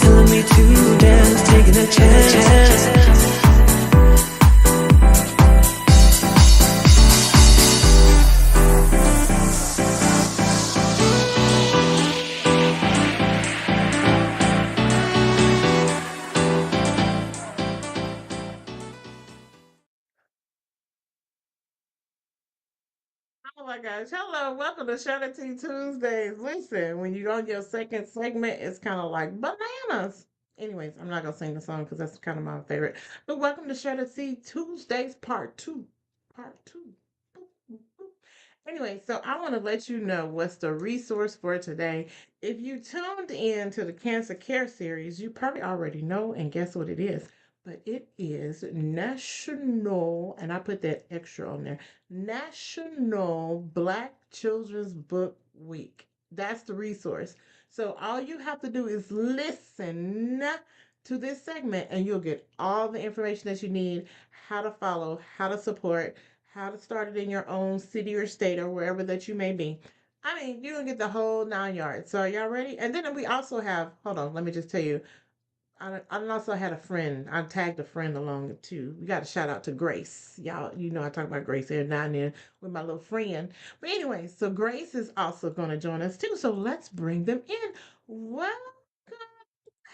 telling me to dance, taking a chance. Oh my gosh. Hello, welcome to Shadow Tea Tuesdays. Listen, when you're on your second segment, it's kind of like bananas. Anyways, I'm not going to sing the song because that's kind of my favorite. But welcome to Shadow Tea Tuesdays Part 2. Part 2. Boop, boop, boop. Anyway, so I want to let you know what's the resource for today. If you tuned in to the Cancer Care series, you probably already know, and guess what it is? But it is National, and I put that extra on there, National Black Children's Book Week. That's the resource. So all you have to do is listen to this segment and you'll get all the information that you need, how to follow, how to support, how to start it in your own city or state or wherever that you may be. I mean, you're gonna get the whole 9 yards. So are y'all ready? And then we also have, hold on, let me just tell you, I also had a friend. I tagged a friend along too. We got a shout out to Grace. Y'all, you know I talk about Grace every now and then with my little friend. But anyway, so Grace is also going to join us too. So let's bring them in. Welcome.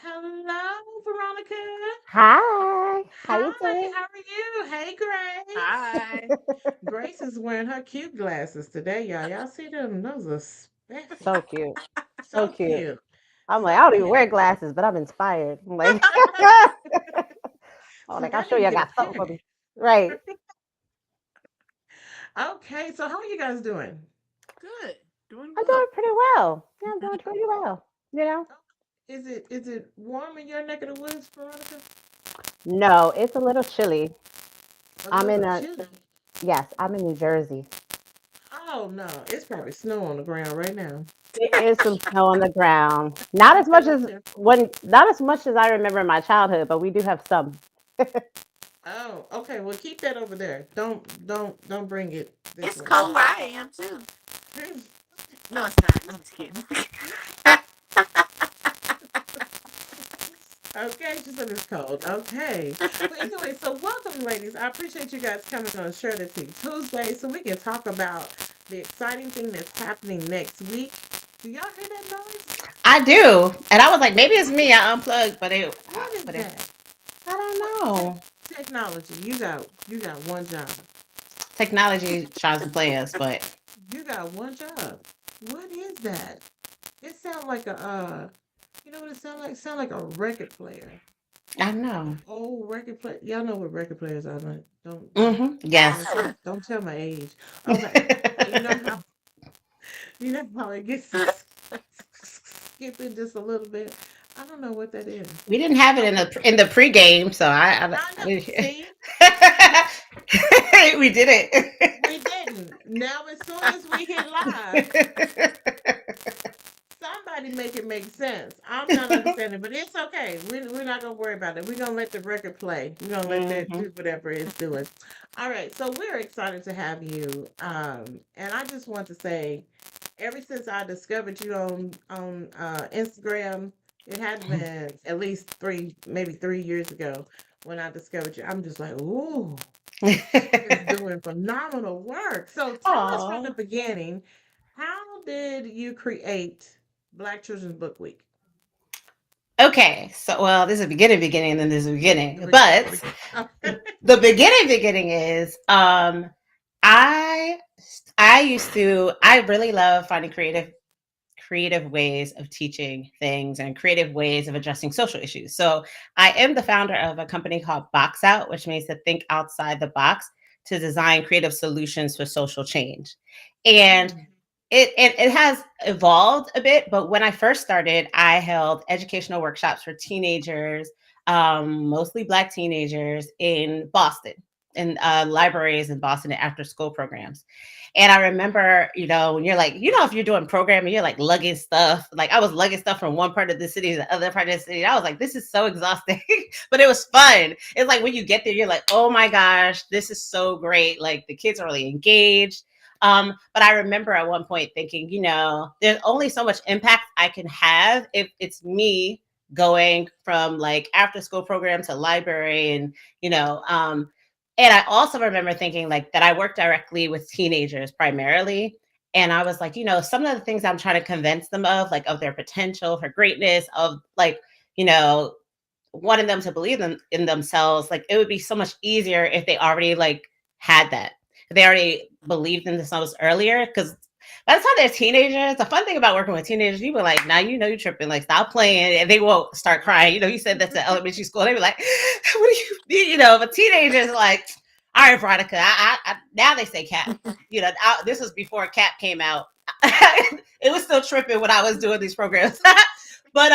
Hello, Veronica. Hi, how you Hi, doing? how are you? Hey, Grace. Hi. Grace is wearing her cute glasses today, y'all. Y'all see them? Those are So spiffy. cute, so So cute. cute. I'm like, So I don't even wear cute. glasses, but I'm inspired. I'm like, I'm It's like, like I'll I show need you, to I get a got something for pair. me. Right. Okay, so how are you guys doing? Good. Doing I'm well. doing pretty well. Yeah, I'm doing pretty well. You know? Oh, is it warm in your neck of the woods, Veronica? No, it's a little chilly. A I'm in little a, chilly. yes, I'm in New Jersey. Oh no, it's probably snow on the ground right now. There is some snow on the ground. Not as much Because up as there. not as much as I remember in my childhood, but we do have some. Oh, okay. Well, keep that over there. Don't bring it this It's way. cold where I am too. Hmm. No, it's not. I'm just kidding. Okay, she said it's cold. Okay. But anyway, so welcome, ladies. I appreciate you guys coming on Share the Tea Tuesday so we can talk about the exciting thing that's happening next week. Do y'all hear that noise? I do. And I was like, maybe it's me. I unplugged, What is but it, that? I don't What know. technology? You got one job. Technology tries to play us, but You got one job. What is that? It sounds like a you know what it sounds like? Sound like a record player. I An know. old record player. Y'all know what record players are, right? Yes. Don't tell my age. Okay. So you know how it gets skipping just a little bit. I don't know what that is. We didn't have it Okay. in the pregame, so I know. See? we did it. We didn't. Now as soon as we hit live, somebody make it make sense. I'm not understanding, but it's okay. We're not gonna worry about it. We're gonna let the record play. We're gonna let that hmm do whatever it's doing. All right, so we're excited to have you. And I just want to say, ever since I discovered you on Instagram, it had been at least maybe 3 years ago when I discovered you. I'm just like, ooh, she is doing phenomenal work. So tell us from the Oh. beginning, how did you create Black Children's Book Week? Okay, so well, there's a beginning, and then there's a beginning. The But Okay. the beginning is I I really love finding creative ways of teaching things and creative ways of addressing social issues. So I am the founder of a company called Box Out, which means to think outside the box to design creative solutions for social change. And Mm, it has evolved a bit, but when I first started, I held educational workshops for teenagers, mostly Black teenagers in Boston, in libraries in Boston and after school programs. And I remember, when you're like, if you're doing programming, you're like lugging stuff. Like I was lugging stuff from one part of the city to the other part of the city. I was like, this is so exhausting, but it was fun. It's like when you get there, you're like, oh my gosh, this is so great. Like the kids are really engaged. But I remember at one point thinking, there's only so much impact I can have if it's me going from like after school program to library, and and I also remember thinking like that I work directly with teenagers primarily. And I was like, some of the things I'm trying to convince them of, like of their potential for greatness, of like, you know, wanting them to believe in themselves, like it would be so much easier if they already like had that. If they already believed in themselves earlier. Because by the time they're teenagers, the fun thing about working with teenagers, you were like, now you're tripping, like stop playing, and they won't start crying. You said that to elementary school, they were like, what do you but teenagers are like, all right, Veronica, I now they say Cap. This was before Cap came out. It was still tripping when I was doing these programs. but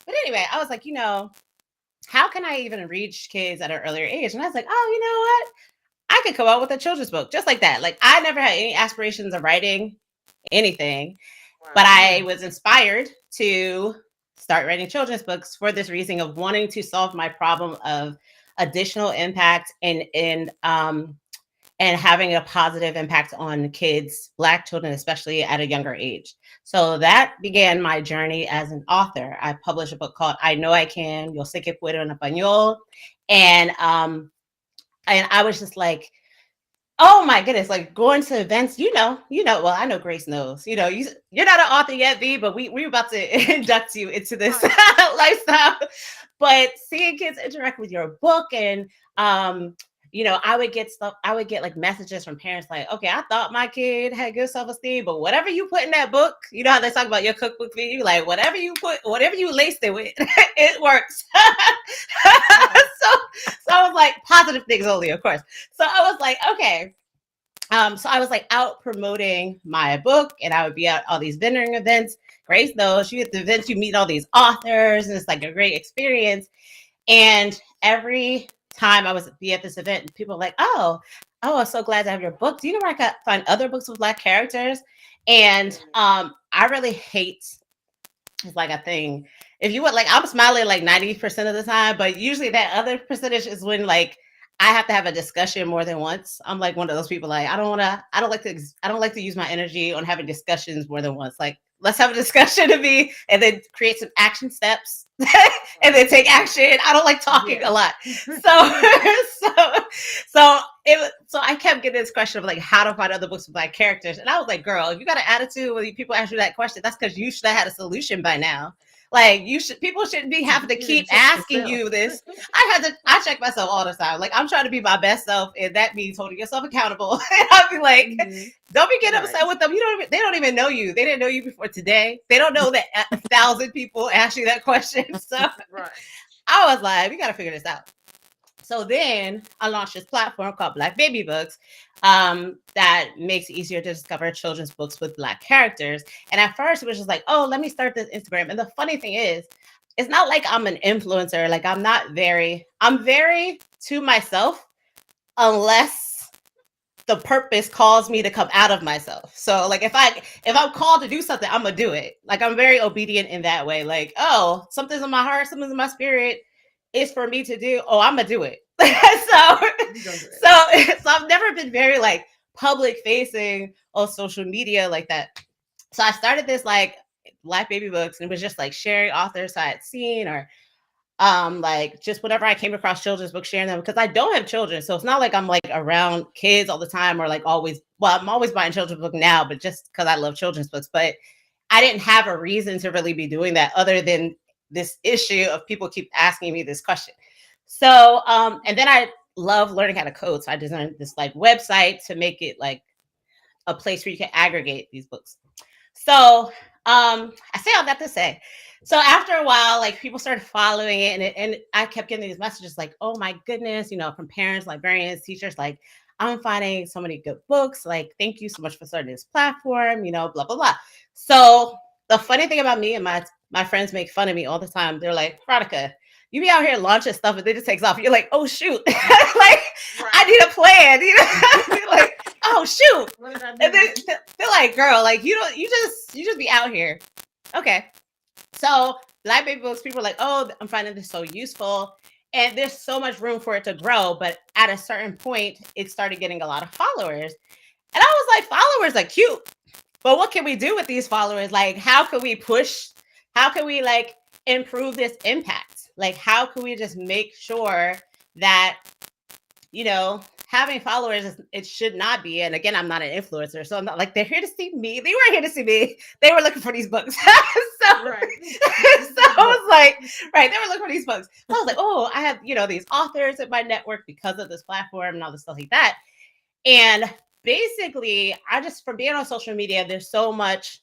anyway, I was like, how can I even reach kids at an earlier age? And I was like, oh, you know what? I could come out with a children's book just like that. Like I never had any aspirations of writing anything, but I was inspired to start writing children's books for this reason of wanting to solve my problem of additional impact and having a positive impact on kids, Black children, especially at a younger age. So that began my journey as an author. I published a book called I Know I Can, Yo Sé Que Puedo en Español. And I was just like, oh my goodness, like going to events, well, I know Grace knows, you're not an author yet, V, but we're about to induct you into this lifestyle. But seeing kids interact with your book and, I would get like messages from parents like, okay, I thought my kid had good self-esteem, but whatever you put in that book, you know how they talk about your cookbook, V, you like, whatever you laced it with, it works. So I was like, positive things only, of course. So I was like, okay. So I was like out promoting my book, and I would be at all these vending events. Grace knows, you at the events, you meet all these authors, and it's like a great experience. And every time I was be at this event, people were like, oh, I'm so glad to have your book. Do you know where I can find other books with Black characters? And I really hate, it's like a thing. If you would like, I'm smiling like 90% of the time, but usually that other percentage is when like I have to have a discussion more than once. I'm like one of those people like I don't like to use my energy on having discussions more than once. Like let's have a discussion to me and then create some action steps and then take action. I don't like talking a lot. So I kept getting this question of like how to find other books with Black characters. And I was like, girl, if you got an attitude when people ask you that question, that's because you should have had a solution by now. Like people shouldn't be having to keep asking you this. I check myself all the time. Like I'm trying to be my best self, and that means holding yourself accountable. And I'll be like, don't be getting upset with them. They don't even know you. They didn't know you before today. They don't know that 1,000 people asked you that question. So I was like, we got to figure this out. So then I launched this platform called Black Baby Books that makes it easier to discover children's books with Black characters. And at first it was just like, oh, let me start this Instagram. And the funny thing is, it's not like I'm an influencer. Like I'm very to myself unless the purpose calls me to come out of myself. So like if I'm called to do something, I'm gonna do it. Like I'm very obedient in that way. Like, oh, something's in my heart, something's in my spirit. It's for me to do. Oh, I'm gonna do it. So I've never been very like public facing on social media like that. So I started this like Black Baby Books, and it was just like sharing authors I had seen, or like just whenever I came across children's books, sharing them, because I don't have children. So it's not like I'm like around kids all the time or like always. Well, I'm always buying children's books now, but just because I love children's books. But I didn't have a reason to really be doing that other than this issue of people keep asking me this question. So, and then I love learning how to code. So I designed this like website to make it like a place where you can aggregate these books. So, I say all that to say, so after a while, like people started following it, and I kept getting these messages like, oh my goodness, from parents, librarians, teachers, like, I'm finding so many good books. Like, thank you so much for starting this platform, blah, blah, blah. So the funny thing about me and my friends make fun of me all the time. They're like, Veronica, you be out here launching stuff and then it takes off. You're like, oh shoot, like I need a plan. You're like, oh shoot. And then they're like, girl, like you just be out here. Okay. So Black Baby Books, people are like, oh, I'm finding this so useful. And there's so much room for it to grow. But at a certain point, it started getting a lot of followers. And I was like, followers are cute. But what can we do with these followers? Like, how can we push? How can we like improve this impact? Like, how can we just make sure that, you know, having followers it should not be, and again, I'm not an influencer, so I'm not like they're here to see me. They weren't here to see me. They were looking for these books. So, Right. so I was like, right, they were looking for these books. So I was like, oh, I have, you know, these authors in my network because of this platform and all this stuff like that. And basically, I just, from being on social media, there's so much,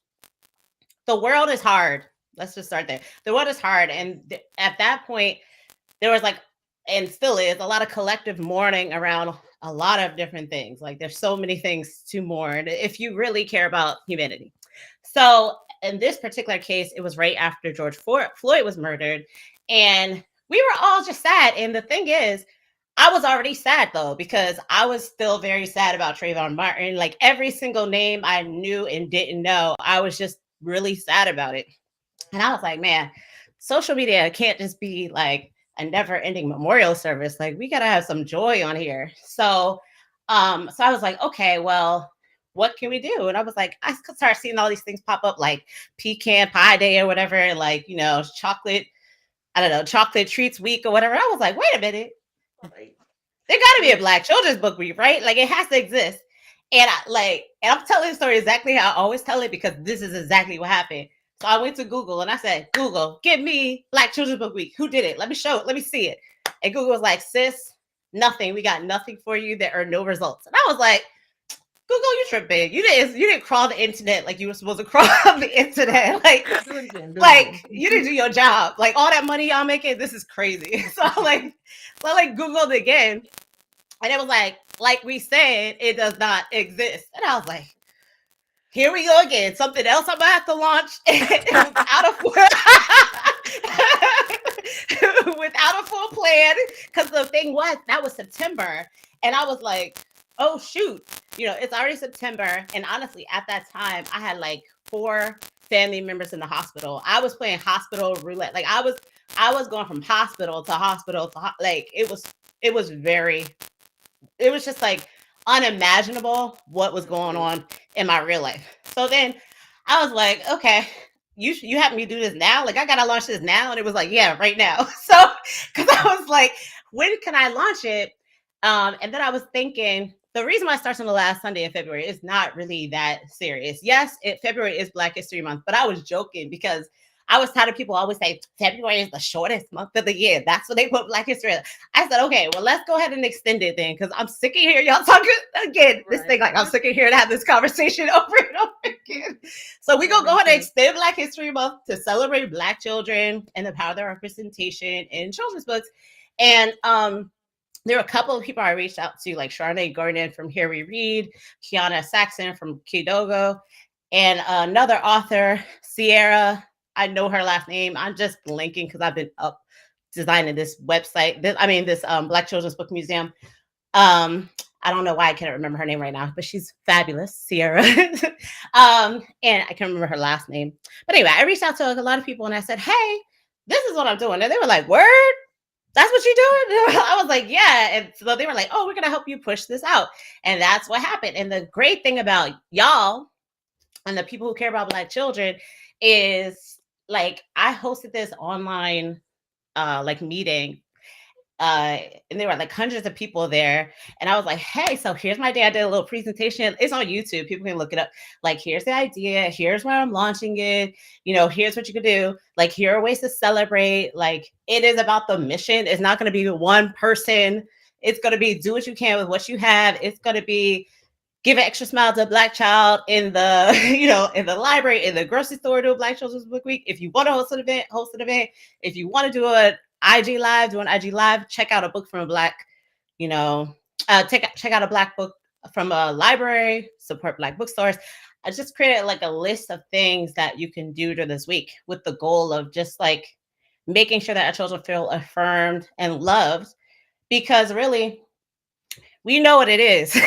the world is hard. Let's just start there. The world is hard. And at that point, there was like, and still is, a lot of collective mourning around a lot of different things. Like there's so many things to mourn if you really care about humanity. So in this particular case, it was right after George Floyd was murdered. And we were all just sad. And the thing is, I was already sad though, because I was still very sad about Trayvon Martin. Like every single name I knew and didn't know, I was just really sad about it. And I was like, man, social media can't just be like a never-ending memorial service. Like we gotta have some joy on here. So I was like, okay, well, what can we do? And I was like, I started seeing all these things pop up, like pecan pie day or whatever, and like, you know, chocolate treats week or whatever. I was like, wait a minute, Right. there gotta be a Black Children's Book Week, right? Like it has to exist. And I'm telling the story exactly how I always tell it, because this is exactly what happened. So I went to Google and I said, Google, give me Black Children's Book Week. Who did it? Let me see it. And Google was like, sis, nothing. We got nothing for you. There are no results. And I was like, Google, you tripping. You didn't crawl the internet like you were supposed to crawl the internet. Like you didn't do your job. Like all that money y'all making, this is crazy. So I Googled again, and it was like we said, it does not exist. And I was like, here we go again. Something else I'm gonna have to launch without a full plan. Because the thing was, that was September, and I was like, oh shoot, you know, it's already September. And honestly, at that time, I had like 4 family members in the hospital. I was playing hospital roulette. Like I was going from hospital to hospital to like it was just like unimaginable what was going on in my real life. So then I was like, okay, you have me do this now? Like I gotta launch this now? And it was like, yeah, right now. So because I was like, when can I launch it? And then I was thinking, the reason why it starts on the last Sunday in February is not really that serious. Yes, February is Black History Month, but I was joking because I was tired of people always say February is the shortest month of the year. That's what they put Black History. I said, okay, well, let's go ahead and extend it then, because I'm sick of hearing y'all talking again. This thing, like I'm sick of hearing to have this conversation over and over again. So we're gonna go ahead and extend Black History Month to celebrate Black children and the power of their representation in children's books. And there were a couple of people I reached out to, like Charnay Gordon from Here We Read, Kiana Saxon from Kidogo, and another author, Sierra. I know her last name. I'm just blinking because I've been up designing this website. This Black Children's Book Museum. I don't know why I can't remember her name right now, but she's fabulous, Sierra. And I can't remember her last name. But anyway, I reached out to a lot of people and I said, hey, this is what I'm doing. And they were like, word? That's what you're doing? I was like, yeah. And so they were like, oh, we're going to help you push this out. And that's what happened. And the great thing about y'all and the people who care about Black children is, like, I hosted this online like meeting, and there were like hundreds of people there. And I was like, hey, so here's my day. I did a little presentation. It's on YouTube. People can look it up. Like, here's the idea. Here's where I'm launching it. You know, here's what you could do. Like, here are ways to celebrate. Like, it is about the mission. It's not going to be one person. It's going to be do what you can with what you have. It's going to be give an extra smile to a Black child in the, you know, in the library, in the grocery store, do a Black Children's Book Week. If you want to host an event, host an event. If you want to do an IG live, do an IG live. Check out a book from a Black, you know, check out a Black book from a library, support Black bookstores. I just created like a list of things that you can do during this week with the goal of just like making sure that our children feel affirmed and loved, because really, we know what it is.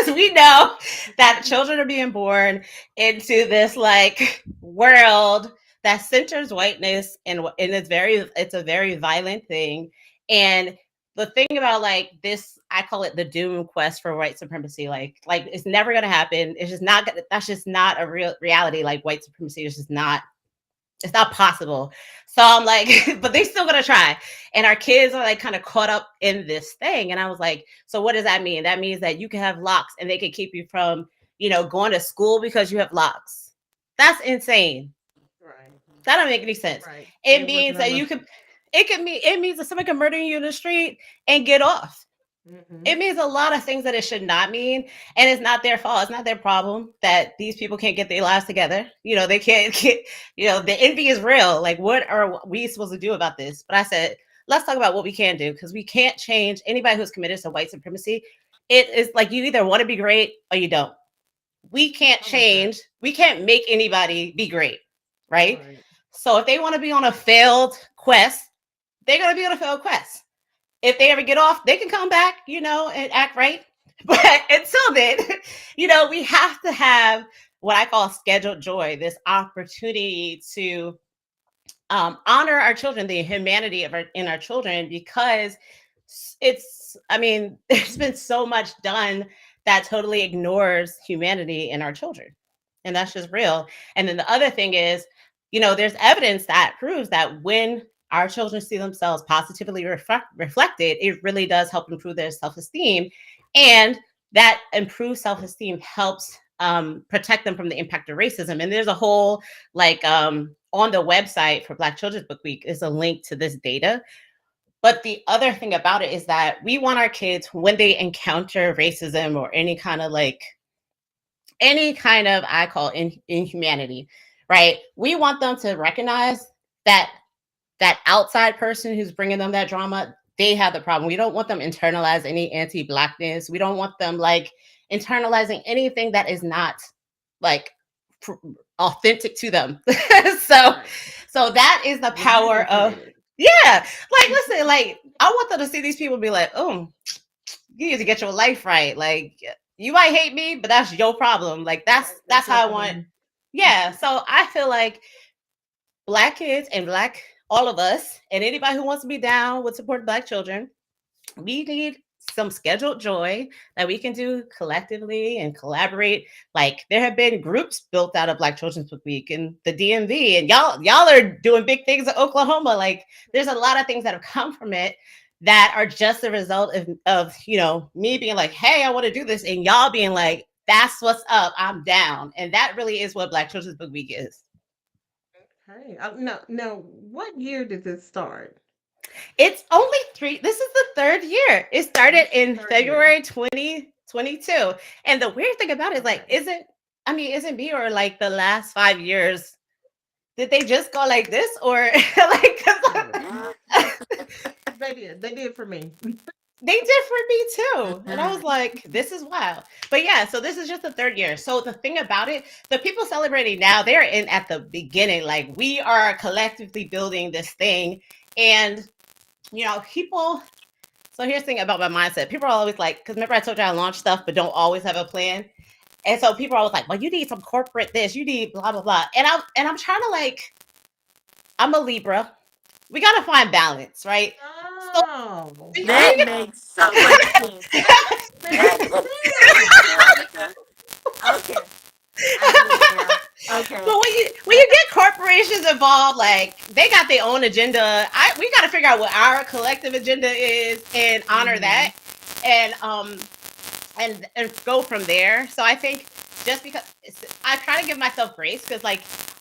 We know that children are being born into this like world that centers whiteness, and it's a very violent thing. And the thing about like this, I call it the doom quest for white supremacy. Like it's never gonna happen. It's just not. That's just not a real reality. Like white supremacy is just not It's not possible. So I'm like, but they still gonna try. And our kids are like kind of caught up in this thing. And I was like, so what does that mean? That means that you can have locks and they can keep you from, going to school because you have locks. That's insane. Right. That don't make any sense. Right. It They're means working that on it means that someone can murder you in the street and get off. the. It means a lot of things that it should not mean, and it's not their fault. It's not their problem that these people can't get their lives together. They can't get. The envy is real. Like, what are we supposed to do about this? But I said, let's talk about what we can do, because we can't change anybody who's committed to white supremacy. It is like you either want to be great or you don't. We can't change. We can't make anybody be great, right? Right. So if they want to be on a failed quest, they're gonna be on a failed quest. If they ever get off, they can come back, and act right. But until then, we have to have what I call scheduled joy, this opportunity to honor our children, the humanity in our children, because there's been so much done that totally ignores humanity in our children. And that's just real. And then the other thing is, there's evidence that proves that when our children see themselves positively reflected, it really does help improve their self-esteem. And that improved self-esteem helps protect them from the impact of racism. And there's a whole, on the website for Black Children's Book Week is a link to this data. But the other thing about it is that we want our kids, when they encounter racism or any kind of I call inhumanity, right? We want them to recognize that outside person who's bringing them that drama, they have the problem. We don't want them internalize any anti-Blackness. We don't want them internalizing anything that is not authentic to them. So that is the power of, listen, I want them to see these people be like, oh, you need to get your life right. You might hate me, but that's your problem. That's how I want. Yeah. So I feel like Black kids and all of us and anybody who wants to be down with support Black children, we need some scheduled joy that we can do collectively and collaborate. There have been groups built out of Black Children's Book Week and the DMV, and y'all are doing big things in Oklahoma. There's a lot of things that have come from it that are just a result of me being like, hey, I want to do this, and y'all being like, that's what's up, I'm down. And that really is what Black Children's Book Week is. Hey, no. What year did this start? It's only 3. This is the 3rd year. It started in February 2022. And the weird thing about it is isn't me or the last 5 years, did they just go like this or They did for me. They did for me too. And I was like, this is wild. But yeah, so this is just the 3rd year. So the thing about it, the people celebrating now, they're in at the beginning. We are collectively building this thing. And, people, so here's the thing about my mindset. People are always because remember I told you I launch stuff, but don't always have a plan. And so people are always like, well, you need some corporate this, you need blah, blah, blah. And I'm trying to I'm a Libra. We got to find balance, right? Oh, That makes so much sense. Okay. Okay. But when you get corporations involved, they got their own agenda. We got to figure out what our collective agenda is and honor that, and go from there. So I think just because I try to give myself grace, because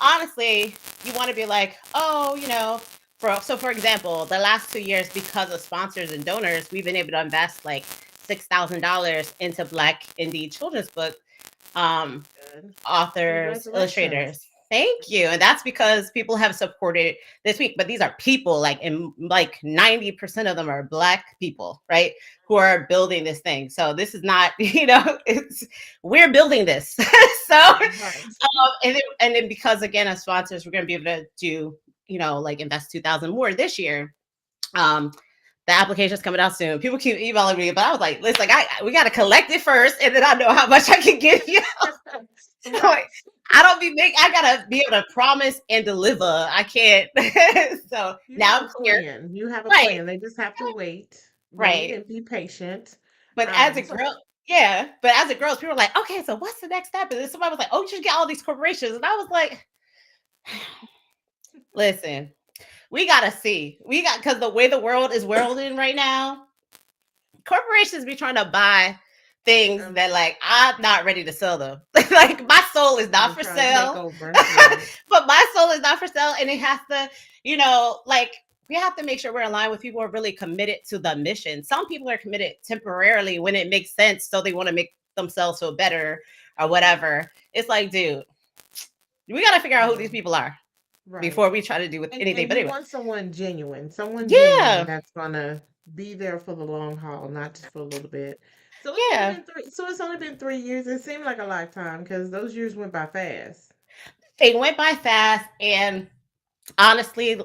honestly, you want to be for example, the last 2 years, because of sponsors and donors, we've been able to invest $6,000 into Black indie children's book authors, illustrators. Thank you. And that's because people have supported this week. But these are people, and 90% of them are Black people, right? Who are building this thing. So this is not, we're building this. And then because again, as sponsors, we're going to be able to do, invest 2,000 more this year. The application's coming out soon. People keep emailing me, but I was like, listen, we got to collect it first, and then I know how much I can give you. I gotta be able to promise and deliver. I can't. So now I'm clear. You have a plan. They just have to wait. Right. And be patient. But as a girl, people were like, okay, so what's the next step? And then somebody was like, oh, you should get all these corporations. And I was like, Listen, we gotta see. Because the way the world is worlding right now, corporations be trying to buy things that like I'm not ready to sell them. Like my soul is not for sale. But my soul is not for sale, and it has to, like we have to make sure we're aligned with people who are really committed to the mission. Some people are committed temporarily when it makes sense, so they want to make themselves feel better or whatever. It's like, dude, we got to figure out who these people are before we try to do with anything. And but you anyway, want someone genuine yeah, that's gonna be there for the long haul, not just for a little bit. So yeah. it's only been 3 years. It seemed like a lifetime because those years went by fast. They went by fast, and honestly,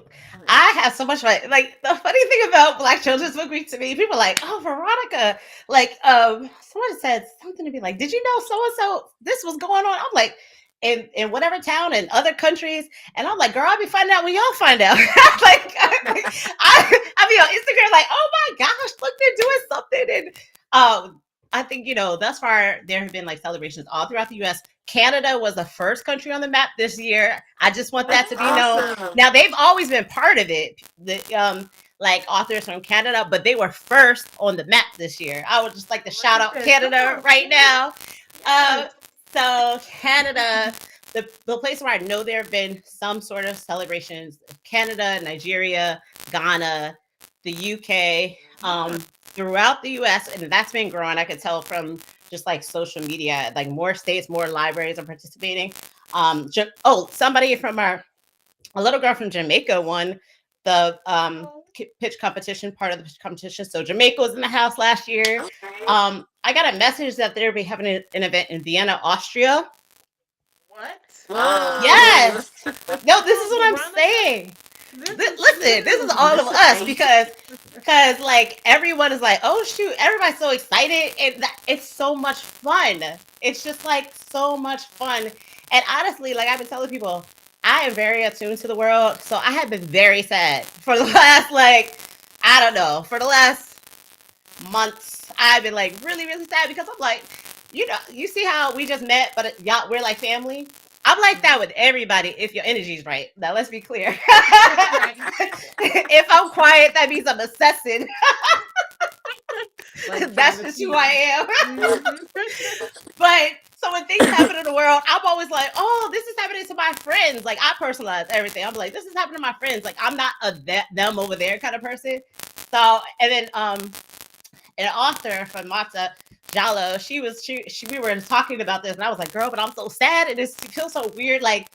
I have so much fun. Like the funny thing about Black Children's Book Week to me, people are like, oh, Veronica, like someone said something to me like, did you know so and so this was going on? I'm like, in whatever town in other countries, and I'm like, girl, I'll be finding out when y'all find out. Like I be on Instagram like, oh my gosh, look, they're doing something. And I think, thus far there have been like celebrations all throughout the US. Canada was the first country on the map this year. I just want that to be known. Now they've always been part of it, the like authors from Canada, but they were first on the map this year. I would just like to shout out Canada right now. So Canada, the place where I know there have been some sort of celebrations, Canada, Nigeria, Ghana, the UK, throughout the US, and that's been growing. I could tell from just like social media, like more states, more libraries are participating. Somebody from a little girl from Jamaica won the pitch competition, part of the pitch competition. So Jamaica was in the house last year. I got a message that they'll be having an event in Vienna, Austria. What? Yes. No, this is what I'm saying. Listen, this is all of us because like everyone is like, oh shoot, everybody's so excited, and it's so much fun. It's just like so much fun. And honestly, like I've been telling people, I am very attuned to the world, so I have been very sad for the last for the last months. I've been like really, really sad because I'm like, you see how we just met, but we're like family. I'm like that with everybody if your energy's right. Now let's be clear. If I'm quiet, that means I'm assessing. Like that's just who I am. But so when things happen in the world, I'm always like, oh, this is happening to my friends. Like I personalize everything. I'm like, this is happening to my friends. Like I'm not a them over there kind of person. So and then an author from Mata Jalo, we were talking about this, and I was like, girl, but I'm so sad, and it feels so weird, like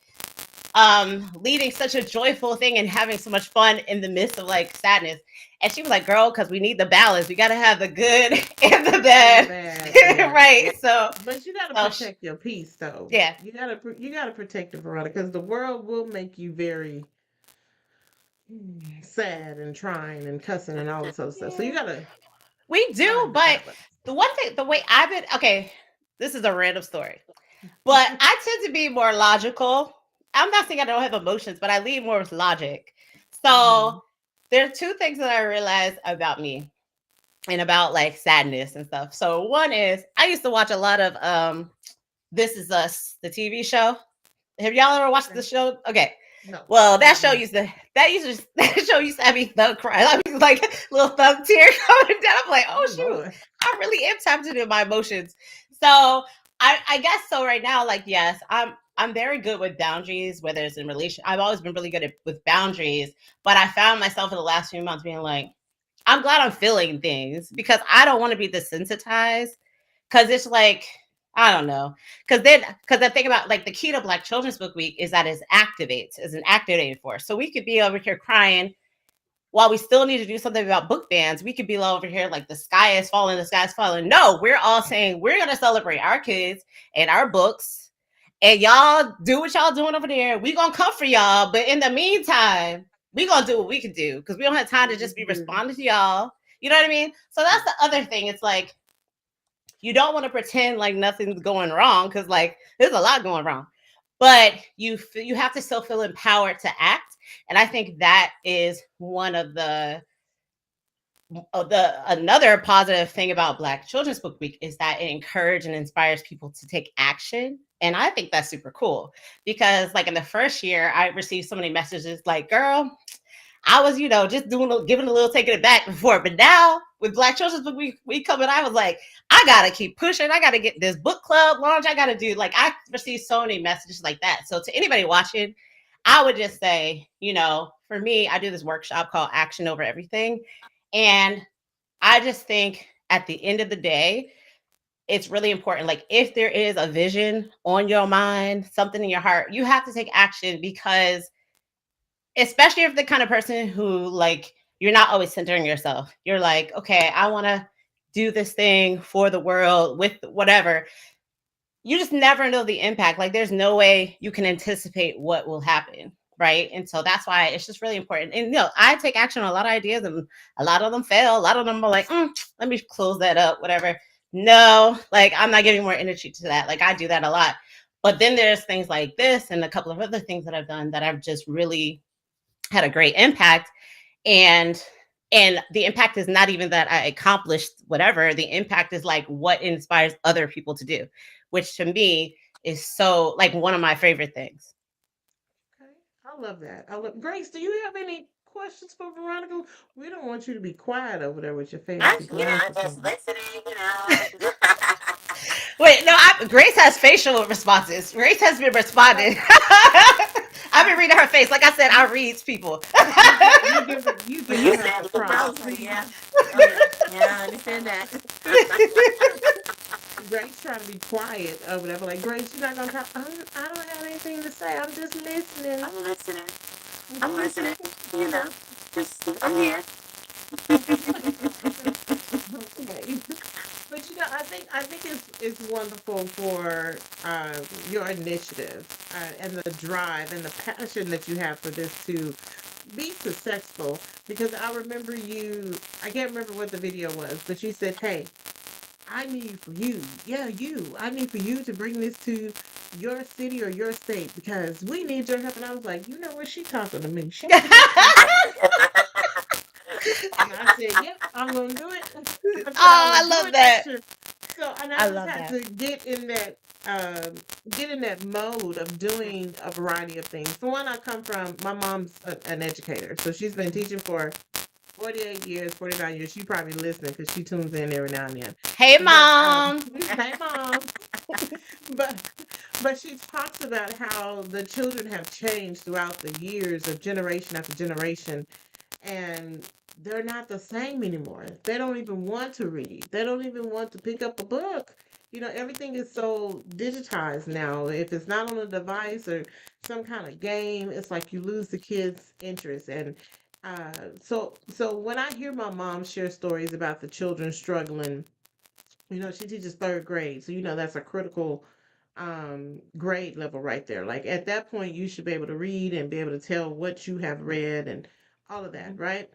leading such a joyful thing and having so much fun in the midst of like sadness. And she was like, girl, because we need the balance. We got to have the good and the bad. Yeah. Right. So but you got to protect your peace though. Yeah. You got to protect it, Veronica, because the world will make you very sad and trying and cussing and all this other stuff. So you got to. We do, but the one thing, the way I've been, okay, this is a random story, but I tend to be more logical. I'm not saying I don't have emotions, but I lean more with logic. So there are two things that I realized about me and about like sadness and stuff. So one is I used to watch a lot of This Is Us, the TV show. Have y'all ever watched the show? Okay. No. Well, that show used to have me thug crying. I was like little thug tear coming down. I'm like, oh shoot, I really am tapped into my emotions. So I guess so right now, like yes, I'm very good with boundaries, whether it's in relation. I've always been really good with boundaries, but I found myself in the last few months being like, I'm glad I'm feeling things because I don't want to be desensitized. Because it's like, I don't know. Because I think about like the key to Black Children's Book Week is that it activates, is an activating force. So we could be over here crying while we still need to do something about book bans. We could be over here like the sky is falling, the sky is falling. No, we're all saying we're going to celebrate our kids and our books. And y'all do what y'all doing over there. We going to come for y'all. But in the meantime, we going to do what we can do because we don't have time to just be responding to y'all. You know what I mean? So that's the other thing. It's like, you don't want to pretend like nothing's going wrong because like there's a lot going wrong, but you have to still feel empowered to act. And I think that is one of the Another positive thing about Black Children's Book Week is that it encourages and inspires people to take action. And I think that's super cool because, like, in the first year, I received so many messages like, girl, I was, just giving a little taking it back before. But now with Black Children's Book Week coming, I was like, I got to keep pushing. I got to get this book club launch. I got to do, like, I received so many messages like that. So to anybody watching, I would just say, for me, I do this workshop called Action Over Everything. And I just think at the end of the day, it's really important. Like, if there is a vision on your mind, something in your heart, you have to take action, because especially if the kind of person who, like, you're not always centering yourself. You're like, okay, I want to do this thing for the world with whatever. You just never know the impact. Like, there's no way you can anticipate what will happen. Right. And so that's why it's just really important. And, I take action on a lot of ideas, and a lot of them fail. A lot of them are like, let me close that up, whatever. No, like, I'm not giving more energy to that. Like, I do that a lot. But then there's things like this and a couple of other things that I've done that I've just really had a great impact. And the impact is not even that I accomplished whatever. The impact is like what inspires other people to do, which to me is so, like, one of my favorite things. Okay. I love that. Grace, do you have any questions for Veronica? We don't want you to be quiet over there with your fancy I'm glasses just on. listening. Wait, no, Grace has facial responses. Grace has been responding. I've been reading her face. Like I said, I read people. You give her, you When giving you her said her the props. browser, yeah. Oh, yeah. Yeah, I understand that. Grace trying to be quiet over there, but like, Grace, you're not gonna talk. I don't have anything to say. I'm just listening. I'm listening. I'm listening. You know, just I'm here. Okay. But I think it's wonderful for your initiative and the drive and the passion that you have for this to be successful. Because I remember I can't remember what the video was, but you said, "Hey, I need for you, yeah, I need for you to bring this to your city or your state because we need your help." And I was like, you know what? She talking to me. Shut your mouth. And I said, "Yep, I'm gonna do it." I said, "I Oh, will I do love it that. next year." So, and I I just love had that. to get in that mode of doing a variety of things. For one, I come from my mom's an educator, so she's been teaching for 48 years, 49 years. She probably listening because she tunes in every now and then. Hey, But mom. hey, mom. but she talks about how the children have changed throughout the years of generation after generation, and they're not the same anymore. They don't even want to read. They don't even want to pick up a book. Everything is so digitized now. If it's not on a device or some kind of game, it's like you lose the kids' interest. And so when I hear my mom share stories about the children struggling, she teaches third grade, so that's a critical grade level right there. Like at that point, you should be able to read and be able to tell what you have read and all of that, right?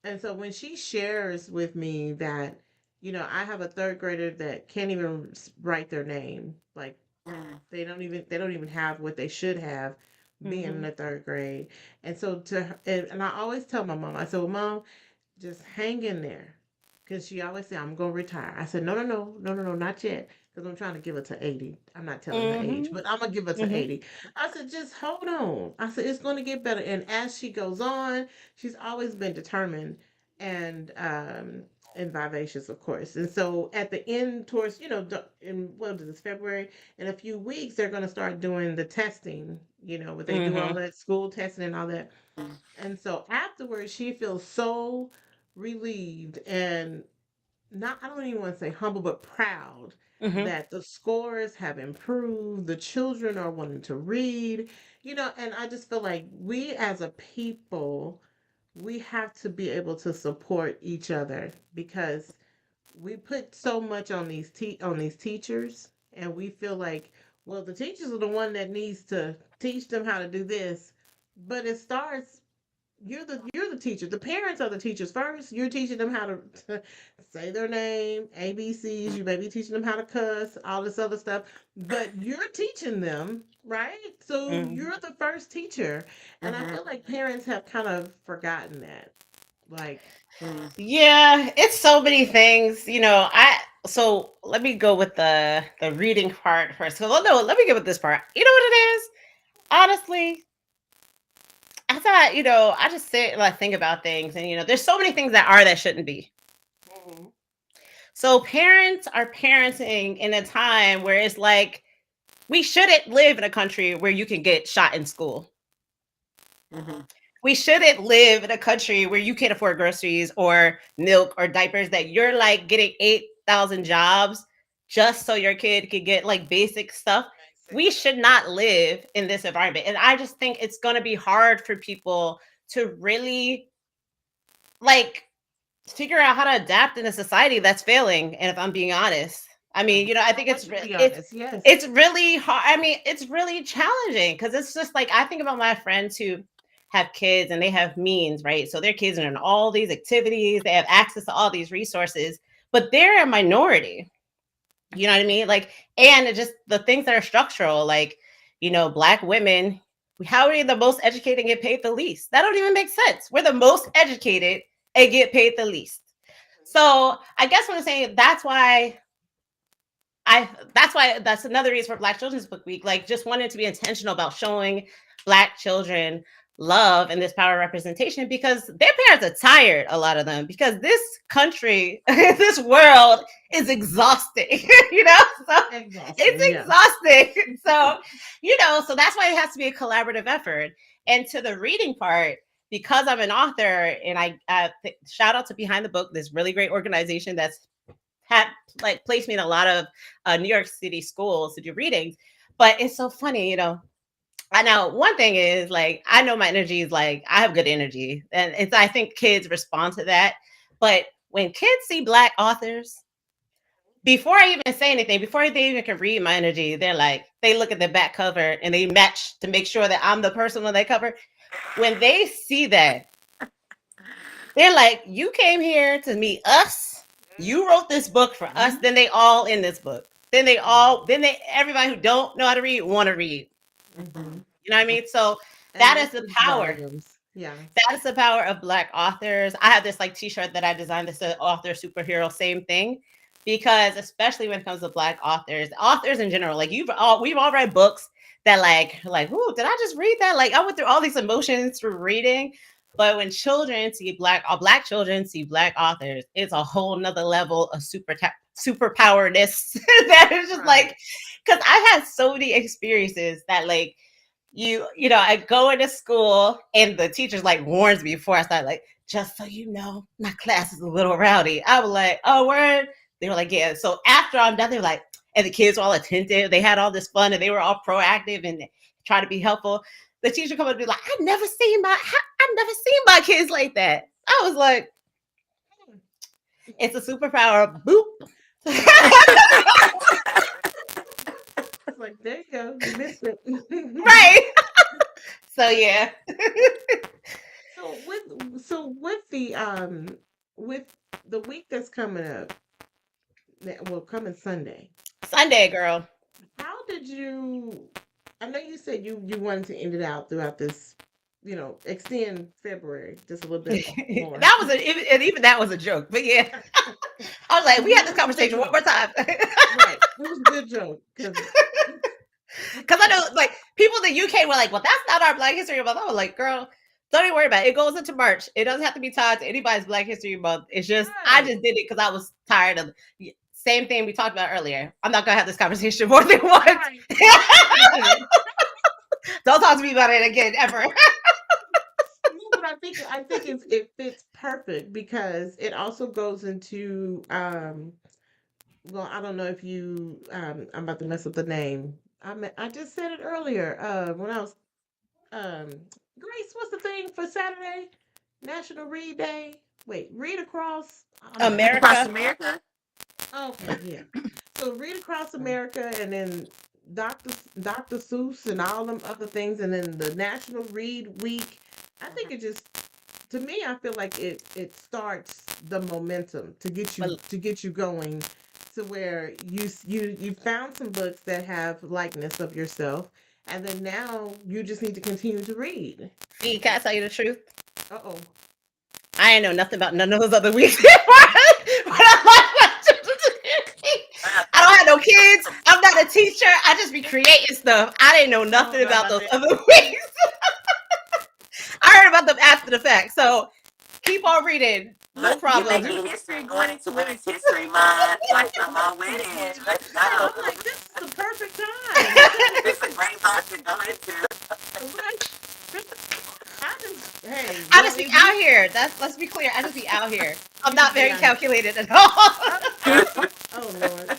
And so when she shares with me that, I have a third grader that can't even write their name, like Mm. they don't even have what they should have being in Mhm. the third grade. And so and I always tell my mom, I said, "Well, mom, just hang in there." Because she always said, "I'm going to retire." I said, "No, no, no, no, no, no, not yet. Because I'm trying to give her to 80. I'm not telling her age, Mhm. but I'm going to give her to Mhm. 80. I said, "Just hold on." I said, "It's going to get better." And as she goes on, she's always been determined and vivacious, of course. And so at the end, towards, in what is this, February, in a few weeks, they're going to start doing the testing, where they do all Mhm. that school testing and all that. And so afterwards, she feels so relieved and not, I don't even want to say humble, but proud Mhm. that the scores have improved. The children are wanting to read, and I just feel like we as a people, we have to be able to support each other because we put so much on these teachers, and we feel like, well, the teachers are the one that needs to teach them how to do this, but it starts, you're the teacher. The parents are the teachers first. You're teaching them how to say their name, ABCs. You may be teaching them how to cuss, all this other stuff. But you're teaching them, right? So Mhm. you're the first teacher. And I Mhm. feel like parents have kind of forgotten that. Like, Yeah, it's so many things. So let me go with the reading part first. So no, let me go with this part. You know what it is? Honestly, I thought, I just sit and I think about things, and there's so many things that shouldn't be. mhm, So parents are parenting in a time where it's like we shouldn't live in a country where you can get shot in school. We shouldn't live in a country where you can't afford groceries or milk or diapers, that you're like getting 8,000 jobs just so your kid could get like basic stuff. We should not live in this environment. And I just think it's going to be hard for people to really like figure out how to adapt in a society that's failing. And if I'm being honest, I mean, I I think want it's you to re- be it's honest. Yes. it's really hard. I mean, it's really challenging because it's just like I think about my friends who have kids and they have means, right? So their kids are in all these activities, they have access to all these resources, but they're a minority. You know what I mean? Like, and it just the things that are structural, like, Black women, how are we the most educated and get paid the least? That don't even make sense. We're the most educated and get paid the least. So I guess what I'm saying, that's another reason for Black Children's Book Week. Like, just wanted to be intentional about showing Black children love and this power representation, because their parents are tired, a lot of them, because this country, this world is exhausting, so Exhausting. it's Yeah. exhausting. So that's why it has to be a collaborative effort. And to the reading part, because I'm an author, and I shout out to Behind the Book, this really great organization that's had like placed me in a lot of New York City schools to do readings. But it's so funny, I know one thing is, like, I know my energy is like, I have good energy. And I think kids respond to that. But when kids see Black authors, before I even say anything, before they even can read my energy, they're like, they look at the back cover and they match to make sure that I'm the person on that cover. When they see that, they're like, you came here to meet us. You wrote this book for us. Then they all in this book. Everybody who don't know how to read want to read. Mhm. You know what I mean? So And that that is the speaks power. volumes. Yeah. That is the power of Black authors. I have this like t-shirt that I designed that says author superhero, same thing. Because especially when it comes to Black authors in general, like we've all read books that like, ooh, did I just read that? Like, I went through all these emotions through reading. But when children see Black children see Black authors, it's a whole nother level of superpowerness that is just Right. like, because I've had so many experiences that like I go into school and the teacher's like warns me before I start, like, just so you know, my class is a little rowdy. I was like, oh, word. They were like, yeah. So after I'm done, they're like, and the kids were all attentive. They had all this fun and they were all proactive and try to be helpful. The teacher come up and be like, I've never seen my kids like that. I was like, it's a superpower. Boop. It's like, there you go. You missed it. Right. So yeah. With the week that's coming up, coming Sunday. Sunday, girl. How did you? I know you said you wanted to end it out throughout this, extend February just a little bit more. And even that was a joke. But yeah. I was like, we had this It was a good conversation one joke. more time. Right. It was a good joke because Because I know, like, people in the UK were like, well, that's not our Black History Month. I was like, girl, don't even worry about it. It goes into March. It doesn't have to be tied to anybody's Black History Month. It's just, I right. just did it because I was tired of same thing we talked about earlier. I'm not going to have this conversation more than once. Right. Don't talk to me about it again, ever. No, but I think it fits perfect because it also goes into well, I don't know if you I'm about to mess up the name. I just said it earlier when I was um Grace, what's the thing for Saturday? National Read Day. Wait, read across. I don't know. America. Okay, yeah. So read across America, and then Dr. Seuss and all them other things, and then the National Read Week. I think it just, to me, I feel like it starts the momentum to get you going, to where you found some books that have likeness of yourself, and then now you just need to continue to read. See, can I tell you the truth? Uh-oh. I ain't know nothing about none of those other weeks. I don't have no kids. I'm not a teacher. I just be creating stuff. I didn't know nothing about those other weeks. I heard about them after the fact. So keep on reading. No Look, problem. you're making history going into Women's History Month. Like, I'm all with it. Let's go. I'm like, this is the perfect time. It's a great month to go into. I just be out here. Let's be clear. I just be out here. I'm not very calculated at all. Oh Lord.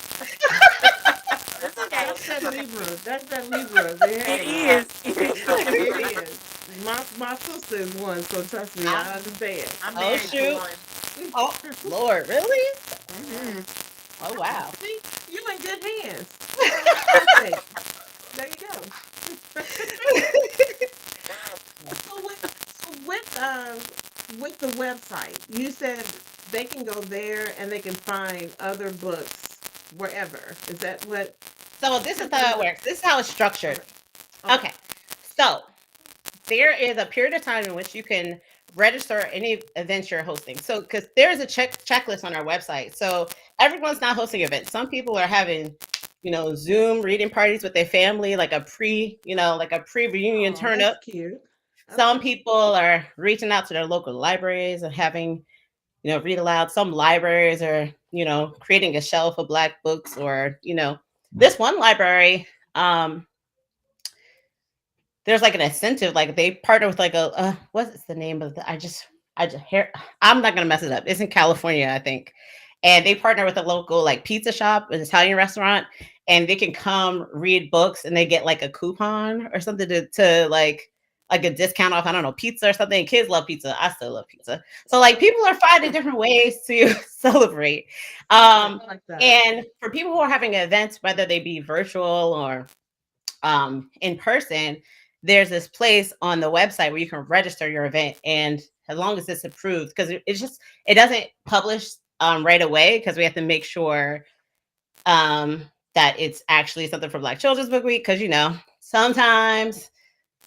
It's okay. That's that Libra. That's that Libra. It is. It is. My sister is one, so trust me, I understand. I'm Oh, married shoot. to one. Oh, Lord, really? Mm-hmm. Oh, wow. See, you in good hands. There you go. So with the website, you said they can go there and they can find other books wherever. Is that what? So this is how it works. This is how it's structured. Okay. So there is a period of time in which you can register any events you're hosting. So because there is a checklist on our website. So everyone's not hosting events. Some people are having, Zoom reading parties with their family, like a pre-reunion turn up. Cute. Some people are reaching out to their local libraries and having, read aloud. Some libraries are, creating a shelf of Black books, or, this one library, there's like an incentive, like they partner with like what's the name of the, I'm not gonna mess it up. It's in California, I think. And they partner with a local like pizza shop, an Italian restaurant, and they can come read books and they get like a coupon or something to like a discount off, I don't know, pizza or something. Kids love pizza. I still love pizza. So like people are finding different ways to celebrate. And for people who are having events, whether they be virtual or in person, there's this place on the website where you can register your event, and as long as it's approved, because it doesn't publish right away, because we have to make sure that it's actually something from Black Children's Book Week, because sometimes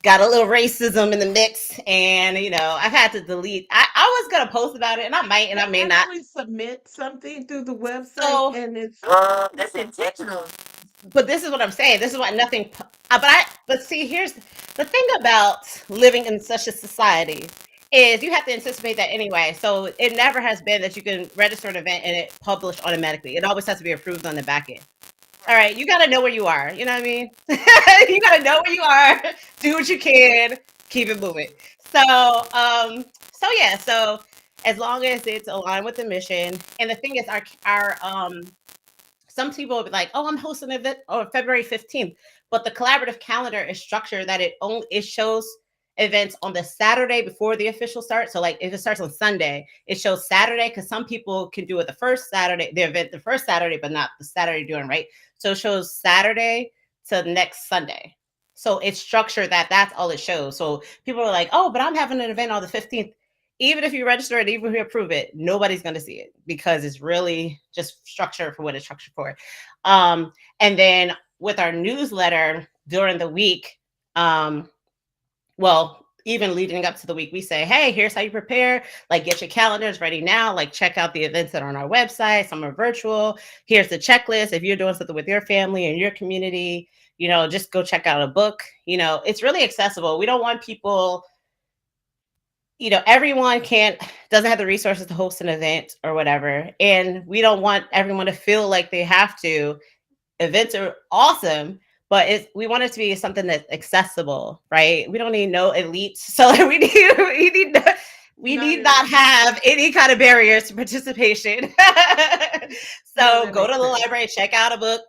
got a little racism in the mix, and I've had to delete. I was gonna post about it, and I might, and I may not. Submit something through the website, and it's that's intentional. But this is what I'm saying. This is why nothing. But see, here's the thing about living in such a society is you have to anticipate that anyway. So it never has been that you can register an event and it published automatically. It always has to be approved on the back end. All right, you got to know where you are. You know what I mean? You got to know where you are. Do what you can. Keep it moving. So yeah. So as long as it's aligned with the mission, and the thing is, our some people will be like, "Oh, I'm hosting an event on February 15th," but the collaborative calendar is structured that it shows events on the Saturday before the official start. So like if it starts on Sunday, it shows Saturday, because some people can do it the first Saturday, but not the Saturday doing right. So it shows Saturday to the next Sunday. So it's structured that's all it shows. So people are like, "Oh, but I'm having an event on the 15th." Even if you register it, even if you approve it, nobody's going to see it, because it's really just structured for what it's structured for. And then with our newsletter during the week, even leading up to the week, we say, "Hey, here's how you prepare. Like, get your calendars ready now. Like, check out the events that are on our website. Some are virtual. Here's the checklist. If you're doing something with your family and your community, just go check out a book." It's really accessible. We don't want people, everyone doesn't have the resources to host an event or whatever. And we don't want everyone to feel like they have to. Events are awesome, but we want it to be something that's accessible, right? We don't need no elite. So we need not have any kind of barriers to participation. So go to the library, check out a book,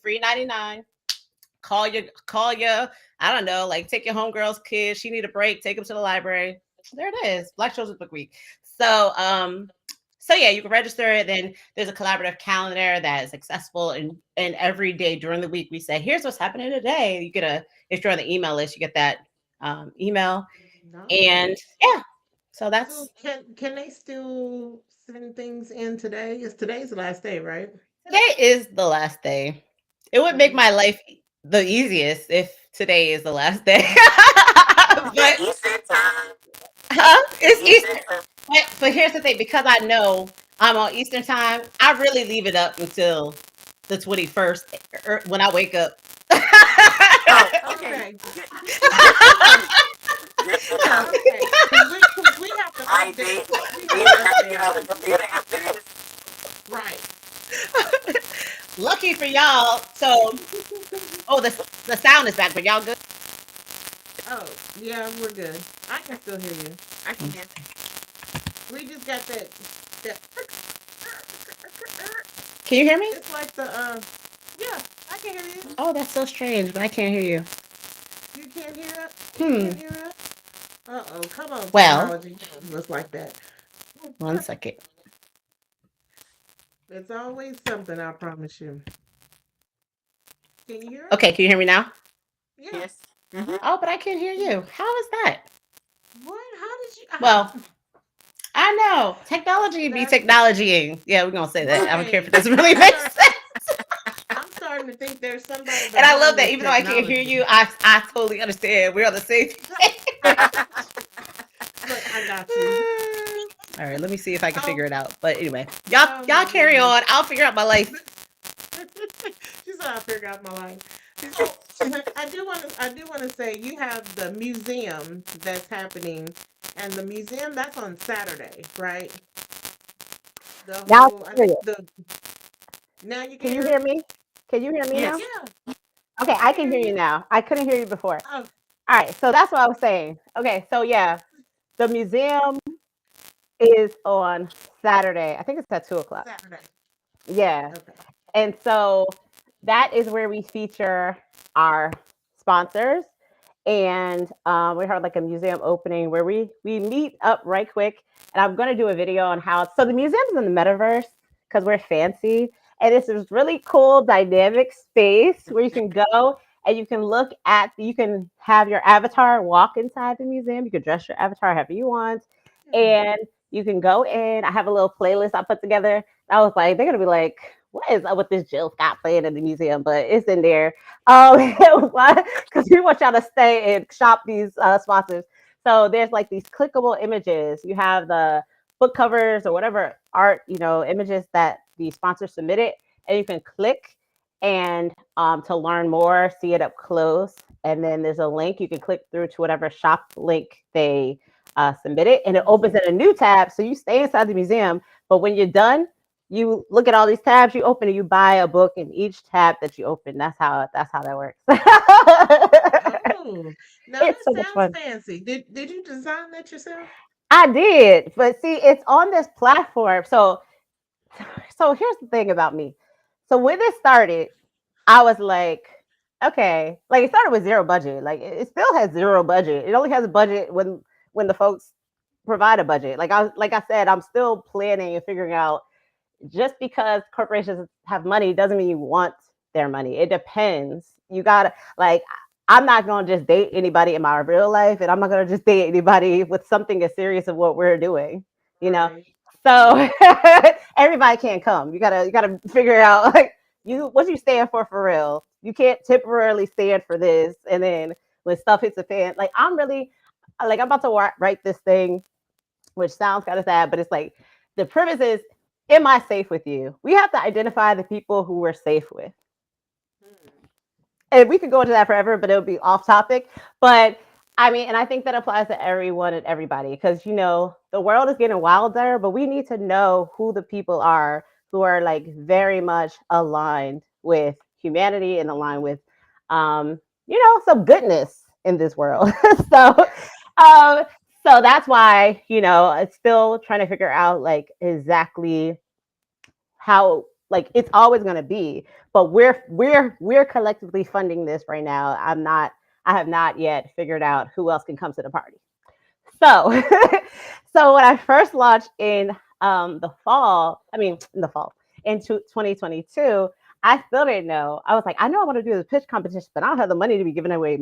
free 99. Call your, I don't know, like take your homegirl's kid. She need a break. Take them to the library. There it is, Black Children's Book Week. So yeah, you can register it. Then there's a collaborative calendar that is accessible, and every day during the week we say, "Here's what's happening today." You get if you're on the email list, you get that email, and yeah. So that's. So can they still send things in today? Today's the last day, right? Today is the last day. It would make my life the easiest if today is the last day. But Eastern time. It's Eastern. Eastern time. But here's the thing: because I know I'm on Eastern time, I really leave it up until the 21st when I wake up. Oh, okay. Okay. Good to know. Good to know. Okay. Because we have to I update. did. We We have to even have to get update on the our computer after this. right. Lucky for y'all. So, oh, the sound is back, but y'all good? Oh, yeah, we're good. I can still hear you. I can hear. We just got that Can you hear me? it's like yeah, I can hear you. Oh, that's so strange, but I can't hear you. You can't hear it? You Hmm. can't hear it? Uh-oh, come on, Well, technology. Looks like that. one second. It's always something, I promise you. Can you hear us? Okay, can you hear me now? Yeah. Yes. Mm-hmm. Oh, but I can't hear you. How is that? What? How did you Well, I know technology be that's technologying. Yeah, we're gonna say that. I don't care if it right. doesn't really make sense. I'm starting to think there's somebody And I love behind that this even though I can't hear technology. you, I totally understand. We're on the same page. Look, I got you. All right, let me see if I can Oh, figure it out. But anyway, oh y'all my carry goodness. on. I'll figure out my life. She said I figured out my life. So I do want to say you have the museum that's happening, and the museum that's on Saturday, right? The Now I whole I can hear think you. the now you can Can you hear hear us? me? Can you hear me now? Yes. Yeah, Okay, I I can can hear hear you you. now. I couldn't hear you before. Oh, All right, so that's what I was saying. Okay, so yeah, the museum is on Saturday. I think it's at 2 o'clock. Saturday. Yeah. Okay. And so that is where we feature our sponsors. And we had like a museum opening where we meet up right quick. And I'm going to do a video on how. So the museum's in the metaverse because we're fancy, and it's this really cool dynamic space where you can go and you can look at. You can have your avatar walk inside the museum. You can dress your avatar however you want, Yeah. and you can go in. I have a little playlist I put together. I was like, they're gonna be like, what is up with this Jill Scott playing in the museum? But it's in there. It was like because we want y'all to stay and shop these sponsors. So there's like these clickable images. You have the book covers or whatever art, images that the sponsor submitted, and you can click and to learn more, see it up close. And then there's a link you can click through to whatever shop link they submitted, and it opens in a new tab. So you stay inside the museum, but when you're done, you look at all these tabs you open and you buy a book in each tab that you open. That's how that works. Oh, now It's that so much sounds fun. fancy. Did you design that yourself? I did, but see, it's on this platform. So here's the thing about me. So when this started, I was like, okay, like it started with zero budget. Like it still has zero budget. It only has a budget when the folks provide a budget. Like I said, I'm still planning and figuring out. Just because corporations have money doesn't mean you want their money. It depends. You gotta like. I'm not gonna just date anybody in my real life, and I'm not gonna just date anybody with something as serious as what we're doing. You know, Right. so everybody can't come. You gotta figure out like what you stand for real. You can't temporarily stand for this, and then when stuff hits the fan, like I'm about to write this thing, which sounds kind of sad, but it's like the premise is, am I safe with you? We have to identify the people who we're safe with. Hmm. And we could go into that forever, but it would be off topic. But I mean, and I think that applies to everyone and everybody because, the world is getting wilder, but we need to know who the people are who are like very much aligned with humanity and aligned with, some goodness in this world. so, Yeah. um, so that's why, it's still trying to figure out like exactly how like it's always going to be, but we're collectively funding this right now. I have not yet figured out who else can come to the party. So so when I first launched in the fall, I mean in the fall in 2022, I still didn't know. I was like, I know I want to do the pitch competition, but I don't have the money to be giving away,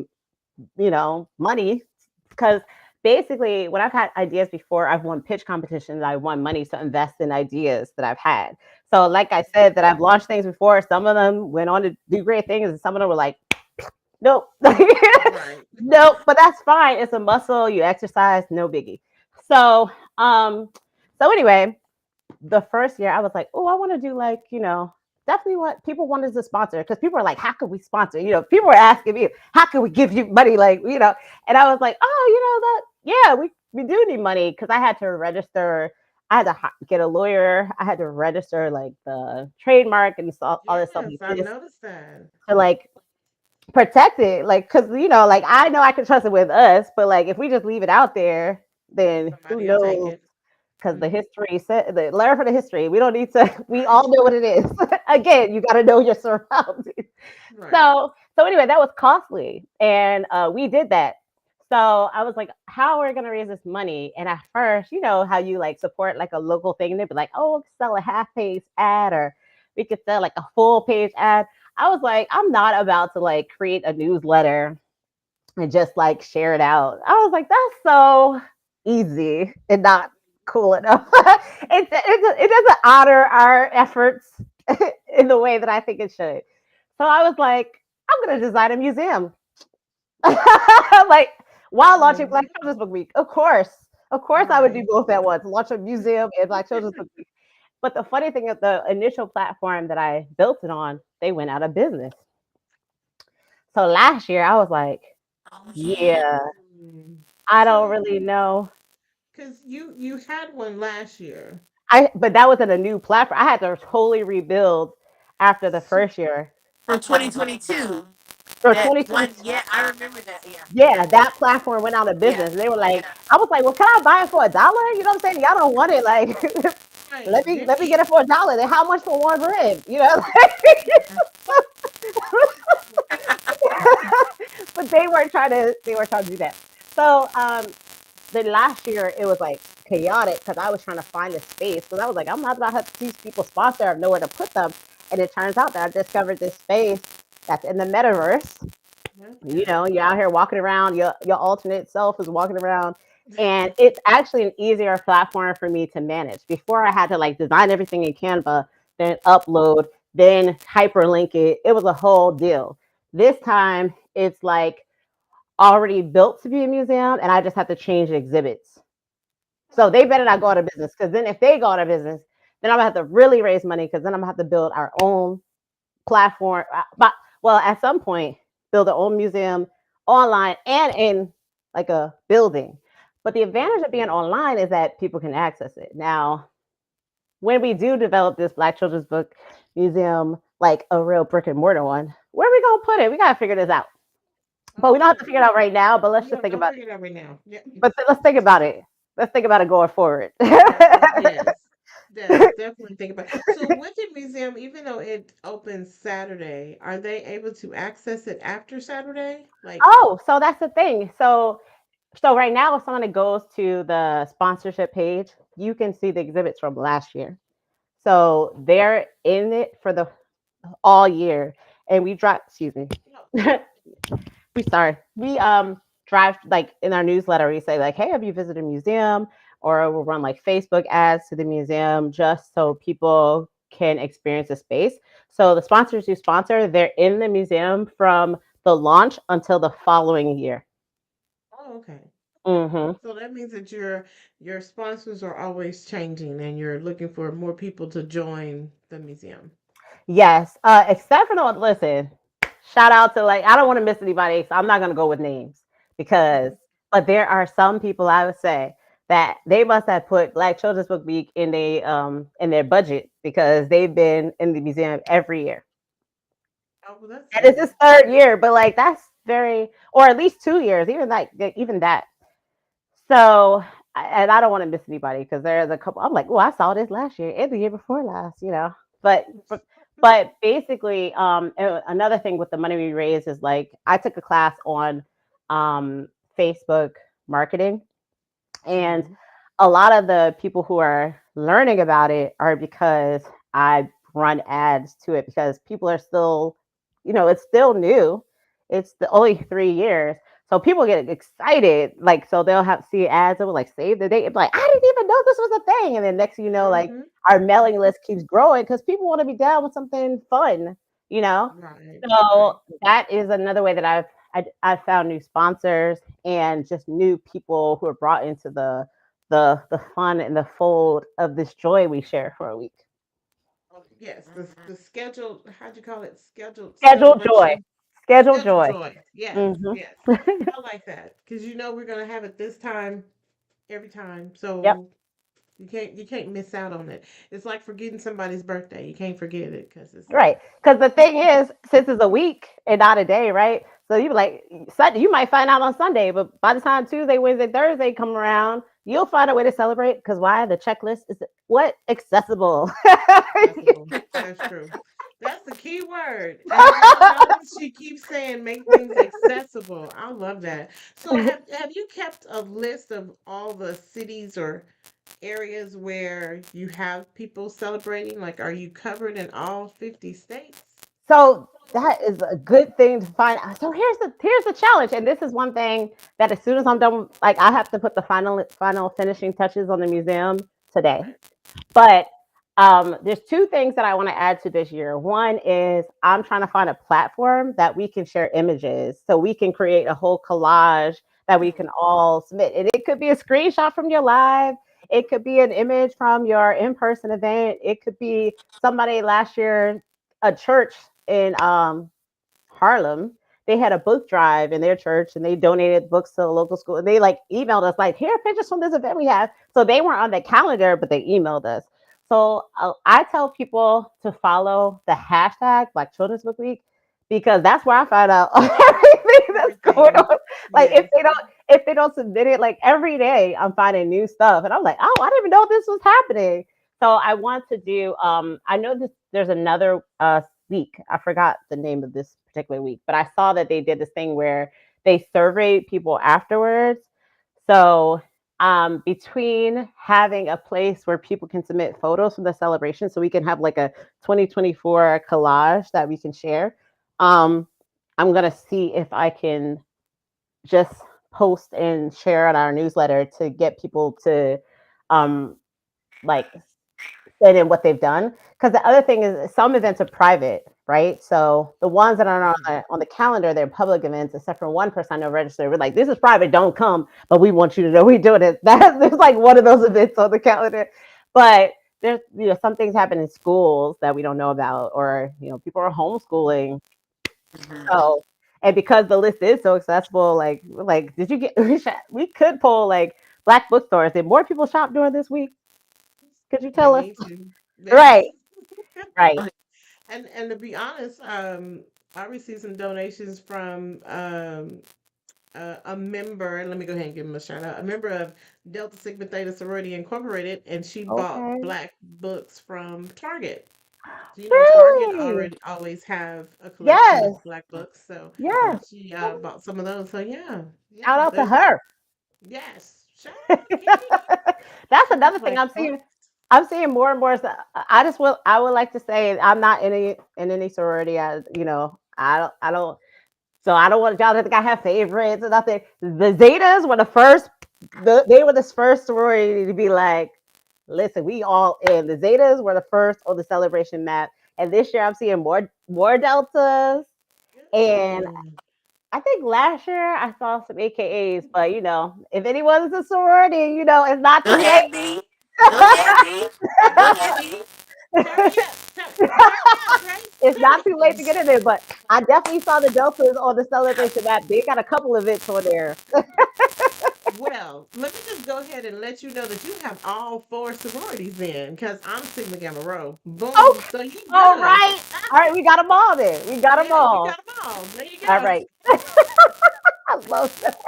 money, because basically when I've had ideas before, I've won pitch competitions, I won money to invest in ideas that I've had. So like I said, that I've launched things before, some of them went on to do great things, and some of them were like, nope. Right. Nope, but that's fine. It's a muscle you exercise, no biggie. So, um, so anyway, the first year I was like, oh, I want to do like, definitely what people wanted to sponsor because people are like, how could we sponsor? People were asking me, how can we give you money? Like, and I was like, oh, yeah, we do need money because I had to register. I had to get a lawyer. I had to register like the trademark and all this stuff Yes, like I this noticed that. to like protect it. Like, because, like I know I can trust it with us, but like if we just leave it out there, then who Somebody will take knows? it. Because the Mhm. history said, learn from the history. We don't need to. We Right, all know what it is. Again, you got to know your surroundings. right. So anyway, that was costly, and we did that. So I was like, how are we gonna raise this money? And at first, you know how you like support like a local thing, they'd be like, oh, we'll sell a half page ad, or we could sell like a full page ad. I was like, I'm not about to like create a newsletter and just like share it out. I was like, that's so easy and not cool enough. It doesn't honor our efforts in the way that I think it should. So I was like, I'm gonna design a museum. Like while launching Oh, Black Children's Book Week. Of course, I would do right. both at once, launch a museum and Black Children's Book Week. But the funny thing is the initial platform that I built it on, they went out of business. So last year I was like, Oh yeah. yeah, Mm. I don't So, really know. because you had one last year. But that wasn't a new platform. I had to totally rebuild after the So, first year. For 2022. For That 2020, one, yeah, I remember that. Yeah. yeah, that platform went out of Yeah. business. They were like, Yeah. I was like, well, can I buy it for $1? You know what I'm saying? Y'all don't want it. Like, right. let me get it for $1. Then how much for one bread? But they weren't trying to do that. So the last year it was like chaotic because I was trying to find a space because I was like, I'm not about to have these people sponsor, I have nowhere to put them. And it turns out that I discovered this space that's in the metaverse. You're out here walking around, your alternate self is walking around. And it's actually an easier platform for me to manage. Before I had to like design everything in Canva, then upload, then hyperlink it. It was a whole deal. This time it's like already built to be a museum and I just have to change the exhibits. So they better not go out of business because then if they go out of business, then I'm gonna have to really raise money because then I'm gonna have to build our own platform. But well, at some point, build our own museum online and in like a building. But the advantage of being online is that people can access it. Now, when we do develop this Black Children's Book Museum, like a real brick and mortar one, where are we gonna put it? We gotta figure this out. But we don't have to Okay. figure it out right now. But let's just No, think don't about figure it out right now. Yeah. it. But let's think about it. Let's think about it going forward. Yes. Yes, definitely think about it. So with the museum, even though it opens Saturday, are they able to access it after Saturday? Like, Oh, so that's the thing. So right now, if someone goes to the sponsorship page, you can see the exhibits from last year. So they're in it for the all year. And we drive, excuse me. We drive like in our newsletter, we say like, hey, have you visited a museum? Or we'll run like Facebook ads to the museum just so people can experience the space. So the sponsors who sponsor, they're in the museum from the launch until the following year. oh, okay. Hmm. So that means that your sponsors are always changing and you're looking for more people to join the museum. Yes, except for the listen. Shout out to like I don't want to miss anybody, so I'm not gonna go with names because. But there are some people I would say that they must have put Black Children's Book Week in their budget because they've been in the museum every year, Oh, well, that's and it's good. his third year. But like that's very, or at least 2 years, even that. So, and I don't want to miss anybody because there's a couple. I'm like, oh, I saw this last year and the year before last. But basically, another thing with the money we raised is like I took a class on um, Facebook marketing, and Mhm. a lot of the people who are learning about it are because I run ads to it because people are still, it's still new. It's the only 3 years. So people get excited. Like, so they'll have see ads that will like save the date. It's like, I didn't even know this was a thing. And then next thing you know, like Mhm. our mailing list keeps growing because people want to be down with something fun, you know? Right. So Right. that is another way that I've found new sponsors and just new people who are brought into the the fun and the fold of this joy we share for a week. Oh, yes, the scheduled, how'd you call it? Scheduled Schedule joy. celebration. Schedule Scheduled joy. joy. Yes, Hmm. yes. I like that because we're gonna have it this time every time. Yep. So you can't miss out on it. It's like forgetting somebody's birthday. You can't forget it because it's Right. Because the thing is, since it's a week and not a day, right? So you be like Sunday, you might find out on Sunday, but by the time Tuesday, Wednesday, Thursday come around, you'll find a way to celebrate. Because why? The checklist is what accessible. accessible. That's true. That's the key word. Have you noticed she keeps saying make things accessible? I love that. So have you kept a list of all the cities or areas where you have people celebrating? Like, are you covered in all 50 states? So that is a good thing to find out. So here's the challenge, and this is one thing that as soon as I'm done, like I have to put the final finishing touches on the museum today. Okay. But there's two things that I want to add to this year. One is I'm trying to find a platform that we can share images, so we can create a whole collage that we can all submit. And it could be a screenshot from your live. It could be an image from your in-person event. It could be somebody last year, a church in Harlem. They had a book drive in their church and they donated books to the local school. And they like emailed us like, here are pictures from this event we have. So they weren't on the calendar, but they emailed us. So I tell people to follow the hashtag Black Children's Book Week because that's where I find out everything that's going Everything. on. Like Yes. if they don't submit it, like every day I'm finding new stuff, and I'm like, oh, I didn't even know this was happening. So I want to do. I know there's another week. I forgot the name of this particular week, but I saw that they did this thing where they surveyed people afterwards. So between having a place where people can submit photos from the celebration, so we can have like a 2024 collage that we can share. Um, I'm gonna see if I can just post and share on our newsletter to get people to um, like send in what they've done. Because the other thing is some events are private, right? So the ones that are on the calendar, they're public events, except for one person I know registered. We're like, this is private, don't come, but we want you to know we're doing it. There's like one of those events on the calendar. But there's some things happen in schools that we don't know about, or people are homeschooling. Mhm. So and because the list is so accessible, like did you get we could pull like black bookstores. Did more people shop during this week? Could you They tell us? need to. Yes. Right, right. And to be honest, I received some donations from a member. Let me go ahead and give him a shout out. A member of Delta Sigma Theta Sorority Incorporated, and she bought Okay. black books from Target. So Target Really? already always have a collection Yes. of black books. So Yes. she bought some of those. So yeah, Shout yeah. out to There's her. yes. Shout out, Kiki. That's She another bought thing black I'm books. seeing. I'm seeing more and more. I would like to say I'm not in any sorority. I don't. So I don't want y'all to think I have favorites or nothing. The Zetas were they were the first sorority to be like, listen, we all in. The Zetas were the first on the celebration map, and this year I'm seeing more Deltas. And Good. I think last year I saw some AKAs, but if anyone's a sorority, it's not Go too late. ahead, D. Go ahead, D. Go ahead, D. Turn me up. Turn me up, Grace. It's not too late to get in there, but I definitely saw the Deltas on the celebration map. They got a couple of events on there. Well, let me just go ahead and let you know that you have all four sororities then, because I'm Sigma Gamma Rho. Boom. Okay. So you All good. right. All right. We got them all then. We got them Yeah, you all. got them all. There you All go. right. I love that.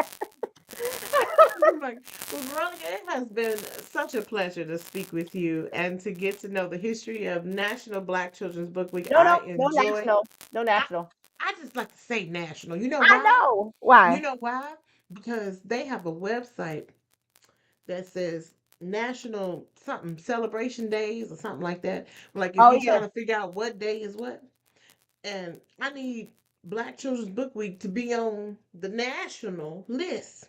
Like, well, Veronica, it has been such a pleasure to speak with you and to get to know the history of National Black Children's Book Week. No, I no, no enjoy. national. No I, national. I just like to say national. You know I why? know. You Why? know why? Because they have a website that says National something celebration days or something like that. Like if Oh, you're yeah. trying to figure out what day is what, and I need Black Children's Book Week to be on the national list.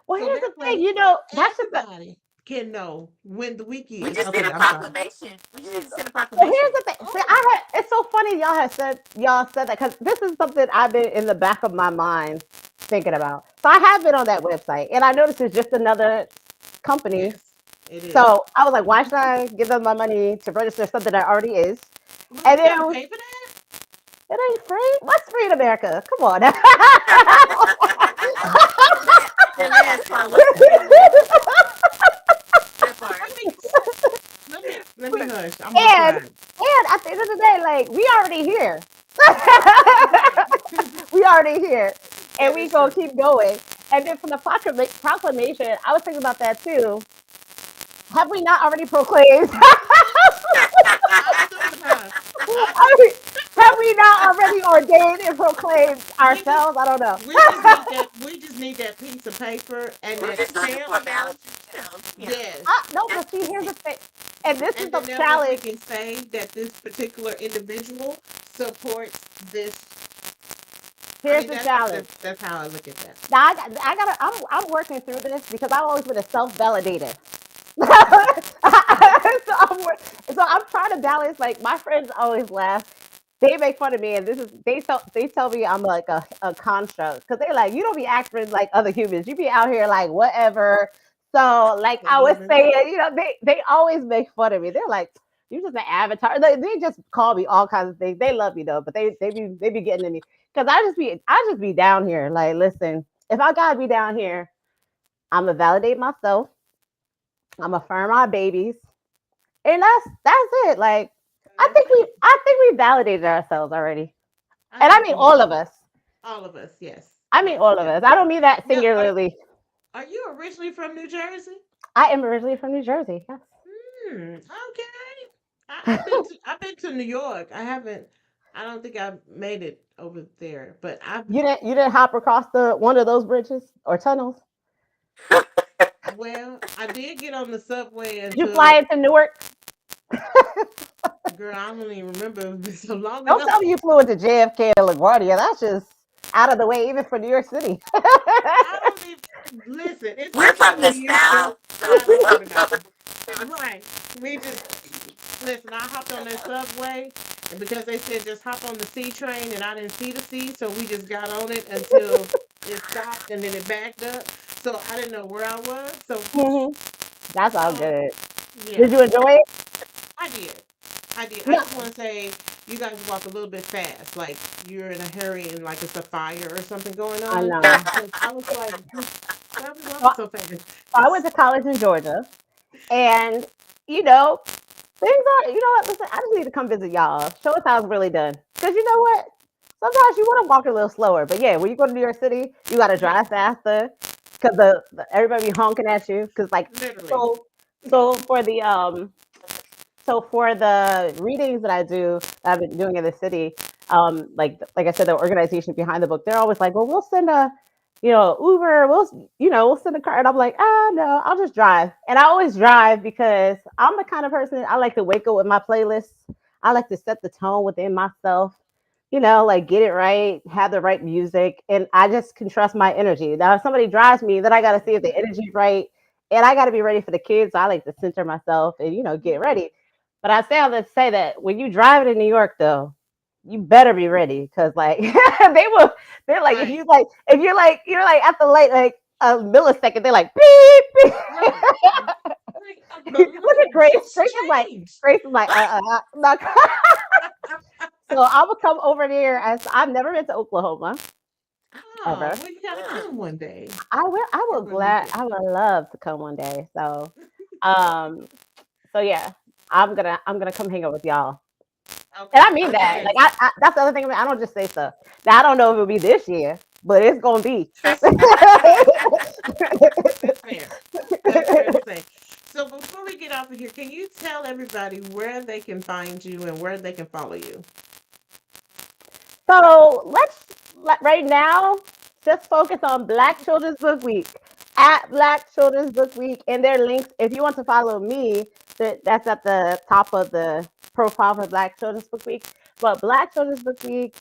Well, So here's the that thing. way That's just the. everybody can know when the week We is. just did Okay, a I'm sorry. proclamation. We just need to send a Well, here's proclamation. the thing. See, Oh, it's so funny y'all said that because this is something I've been in the back of my mind thinking about. So I have been on that website, and I noticed it's just another company yes. It is. So I was like, why should I give them my money to register something that already is? But And you then gotta pay for that. it ain't free. What's free in America? Come on. The last part was free in America. That part. Let me let me hush. I'm gonna be and quiet. at the end of the day, like we already here. Right. We already here. And That we is gonna true. keep going. And then from the proclamation, I was thinking about that too. Have we not already proclaimed? I'm assuming, huh? I'm Are thinking we- have we not already ordained and proclaimed we just ourselves? I don't know. we just need that piece of paper and We're that just looking stamp. for balance. Yeah. Yes. No, And, but see, here's the thing. And this is and the then that way we challenge. can say that this particular individual supports this. I Here's mean, the that's challenge. that's how I look at that. Now I gotta, I'm working through this because I've always been a self-validator. so, so I'm trying to balance. Like my friends always laugh. They make fun of me, and they tell me I'm like a construct because they're like, you don't be acting like other humans. You be out here like whatever. So like The I was human. saying, they always make fun of me. They're like, you just an avatar. Like, they just call me all kinds of things. They love me though, but they be getting in me because I just be down here. Like, listen, if I gotta be down here, I'm gonna validate myself. I'm gonna affirm my babies, and that's it. Like, That's it. I think we validated ourselves already, I and I think mean we all of us. all of us. Yes. I mean Yes. all of Yes. us. I don't mean that Now, singularly. are you originally from New Jersey? I am originally from New Jersey. Yes. Okay. I've been to New York. I haven't. I don't think I've made it over there, but I've You didn't hop across the one of those bridges or tunnels. well, I did get on the subway Did you fly until into Newark? girl, I don't even remember. It was so long Don't ago. tell me you flew into JFK and LaGuardia. That's just out of the way, even for New York City. I don't even listen. It's We're been so from the many years ago. South, so I we don't don't even know. know. Right. We just listen. I hopped on that subway, and because they said just hop on the C train, and I didn't see the C, so we just got on it until it stopped, and then it backed up. So I didn't know where I was. So Mhm. That's all so good. yeah, Did you enjoy it? I did. I did. I No, just want to say you guys walk a little bit fast, like you're in a hurry and like it's a fire or something going I on. know. 'Cause I was like, why are we So, walking so fast? I went to college in Georgia, and you know, things are. You know what? Listen, I just need to come visit y'all. Show us how it's really done. Cause you know what? Sometimes you want to walk a little slower, but yeah, when you go to New York City, you got to Yeah, drive faster. Cause everybody be honking at you. Cause like literally. so so for the so for the readings that I do, that I've been doing in the city, like I said, the organization behind the book, they're always like, well, we'll send a, Uber, we'll send a car, and I'm like, no, I'll just drive, and I always drive because I'm the kind of person I like to wake up with my playlists. I like to set the tone within myself. Like get it right, have the right music, and I just can trust my energy. Now, if somebody drives me, then I got to see if the energy's right, and I got to be ready for the kids. So I like to center myself and get Mhm. ready. But I say all that to say that when you drive in New York, though, you better be ready because like they're like Right, if you're like at the light like a millisecond, they're like beep beep. right. Like the Look at light Grace. just changed. Grace is like not. So I will come over there as I've never been to Oklahoma Oh, ever. well, you gotta come one day. I It will would be glad good. I would love to come one day. Um so yeah, I'm gonna come hang out with y'all. And I Okay, mean that. okay. Like that's the other thing. I don't just say stuff. Now I don't know if it'll be this year, but it's gonna be. That's fair. That's fair to say. So before we get off of here, can you tell everybody where they can find you and where they can follow you? So right now just focus on Black Children's Book Week at Black Children's Book Week, and their links. If you want to follow me, that's at the top of the profile for Black Children's Book Week. But Black Children's Book Week,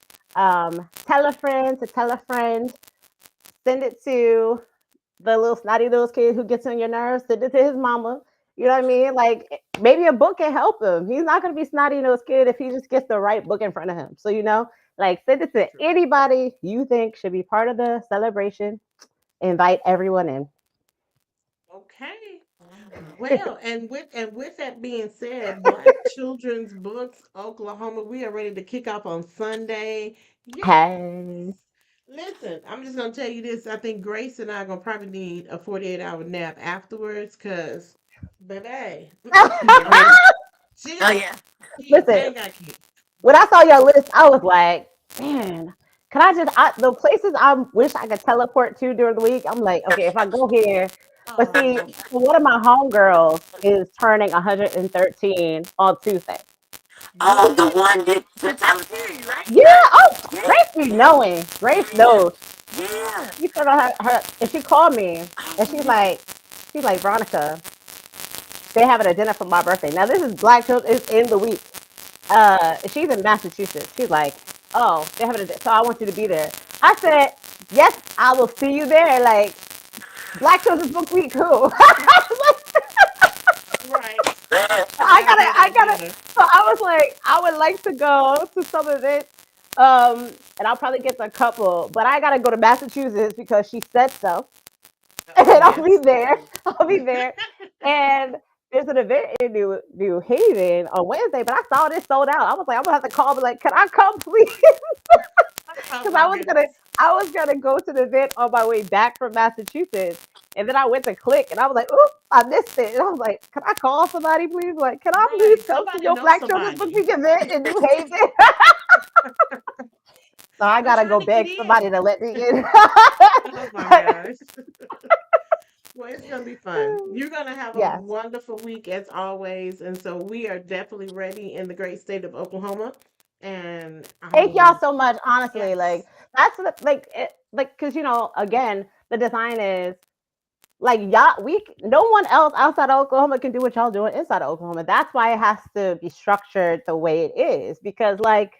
tell a friend to tell a friend, send it to the little snotty little kid who gets on your nerves, send it to his mama. You know what I mean? Like maybe a book can help him. He's not gonna be snotty nosed kid if he just gets the right book in front of him. So like send it to True. anybody you think should be part of the celebration. Invite everyone in. Okay. Well, and with that being said, Black Children's Books Oklahoma, we are ready to kick off on Sunday. Yes. Hey. Listen, I'm just gonna tell you this. I think Grace and I are gonna probably need a 48-hour nap afterwards, cause baby, Oh yeah. she Oh got yeah. kids. I Listen, ain't got kids. when I saw your list, I was like, man, can I just the places I wish I could teleport to during the week? I'm like, okay, if I go here, but see, Oh, so one of my homegirls is turning 113 on Tuesday. Oh, the what? one that totalitarian, right? Yeah, oh, Yeah. Grace be knowing. Grace Yeah. knows. Yeah. She said her, and she called me, and Oh yeah. she's like, Veronica, they having a dinner for my birthday. Now this is Black Children. It's in the week. She's in Massachusetts. She's like, oh, they're having a dinner, so I want you to be there. I said, yes, I will see you there. Like Black Children's Book Week, who? Right. I Gotta gotta, be at I that gotta. dinner. So I was like, I would like to go to some of it, and I'll probably get a couple, but I gotta go to Massachusetts because she said so, and I'll be Yes. there. I'll be there, and there's an event in New Haven on Wednesday, but I saw this sold out. I was like, I'm gonna have to call, but like, can I come, please? Oh Because my goodness. I was gonna go to the event on my way back from Massachusetts, and then I went to click, and I was like, "Oop, I missed it." And I was like, "Can I call somebody, please? Like, can I please Right. come to Somebody your knows Black Children's Book somebody. Week event in New Haven?" So I I'm gotta trying go to get beg somebody in. to let me in. Oh my gosh. Well, it's gonna be fun. You're gonna have a Yes. wonderful week as always, and so we are definitely ready in the great state of Oklahoma. And Thank y'all so much. Honestly, like yes, like like because again, the design is like y'all no one else outside of Oklahoma can do what y'all doing inside of Oklahoma. That's why it has to be structured the way it is because like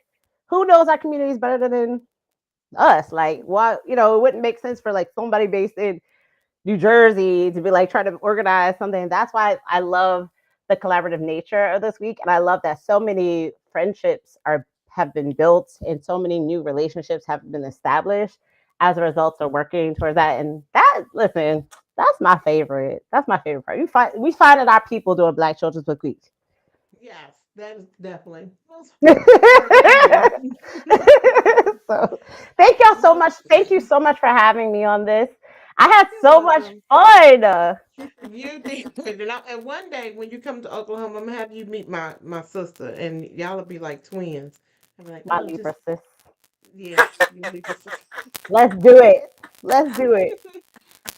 who knows our communities better than us? Like why it wouldn't make sense for like somebody based in New Jersey to be like trying to organize something. That's why I love the collaborative nature of this week, and I love that so many friendships are have been built and so many new relationships have been established as a result of working towards that. And that, listen, that's my favorite. That's my favorite part. We finding our people doing Black Children's Book Week. yes, that is definitely. All right, anyway. So thank y'all so Well, much. Thank you so much for having me on this. I had you're so much welcome. fun. You did, and one day when you come to Oklahoma, I'm gonna have you meet my sister, and y'all will be like twins. I'll be like, My oh, Libra just sis. yeah, you leave us. Let's do it. Let's do it.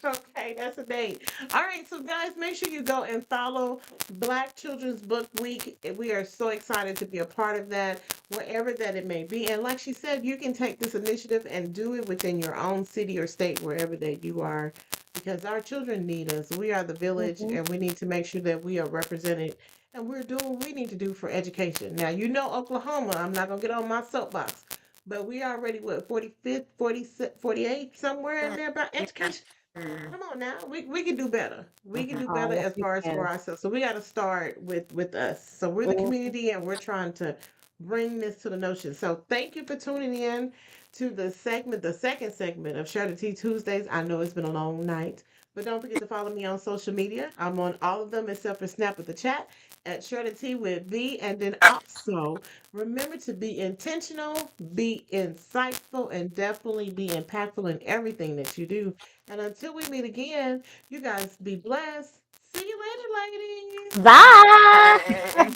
Okay, that's a date. All right, so guys, make sure you go and follow Black Children's Book Week. We are so excited to be a part of that, wherever that it may be. And like she said, you can take this initiative and do it within your own city or state, wherever that you are, because our children need us. We are the village, Mhm. and we need to make sure that we are represented and we're doing what we need to do for education. Now, Oklahoma, I'm not going to get on my soapbox, but we already, what, 45th, 46th, 48th, somewhere in there about education. Come on now, we can do better. We can do Oh, better yes, as we far as for can. ourselves. So we got to start with us. So we're the Mhm. community, and we're trying to bring this to the notion. So thank you for tuning in to the second segment of Share the Tea Tuesdays. I know it's been a long night, but don't forget to follow me on social media. I'm on all of them except for Snap with the Chat at Share the Tea with V, and then also remember to be intentional, be insightful, and definitely be impactful in everything that you do. And until we meet again, you guys be blessed. See you later, ladies. Bye. Bye.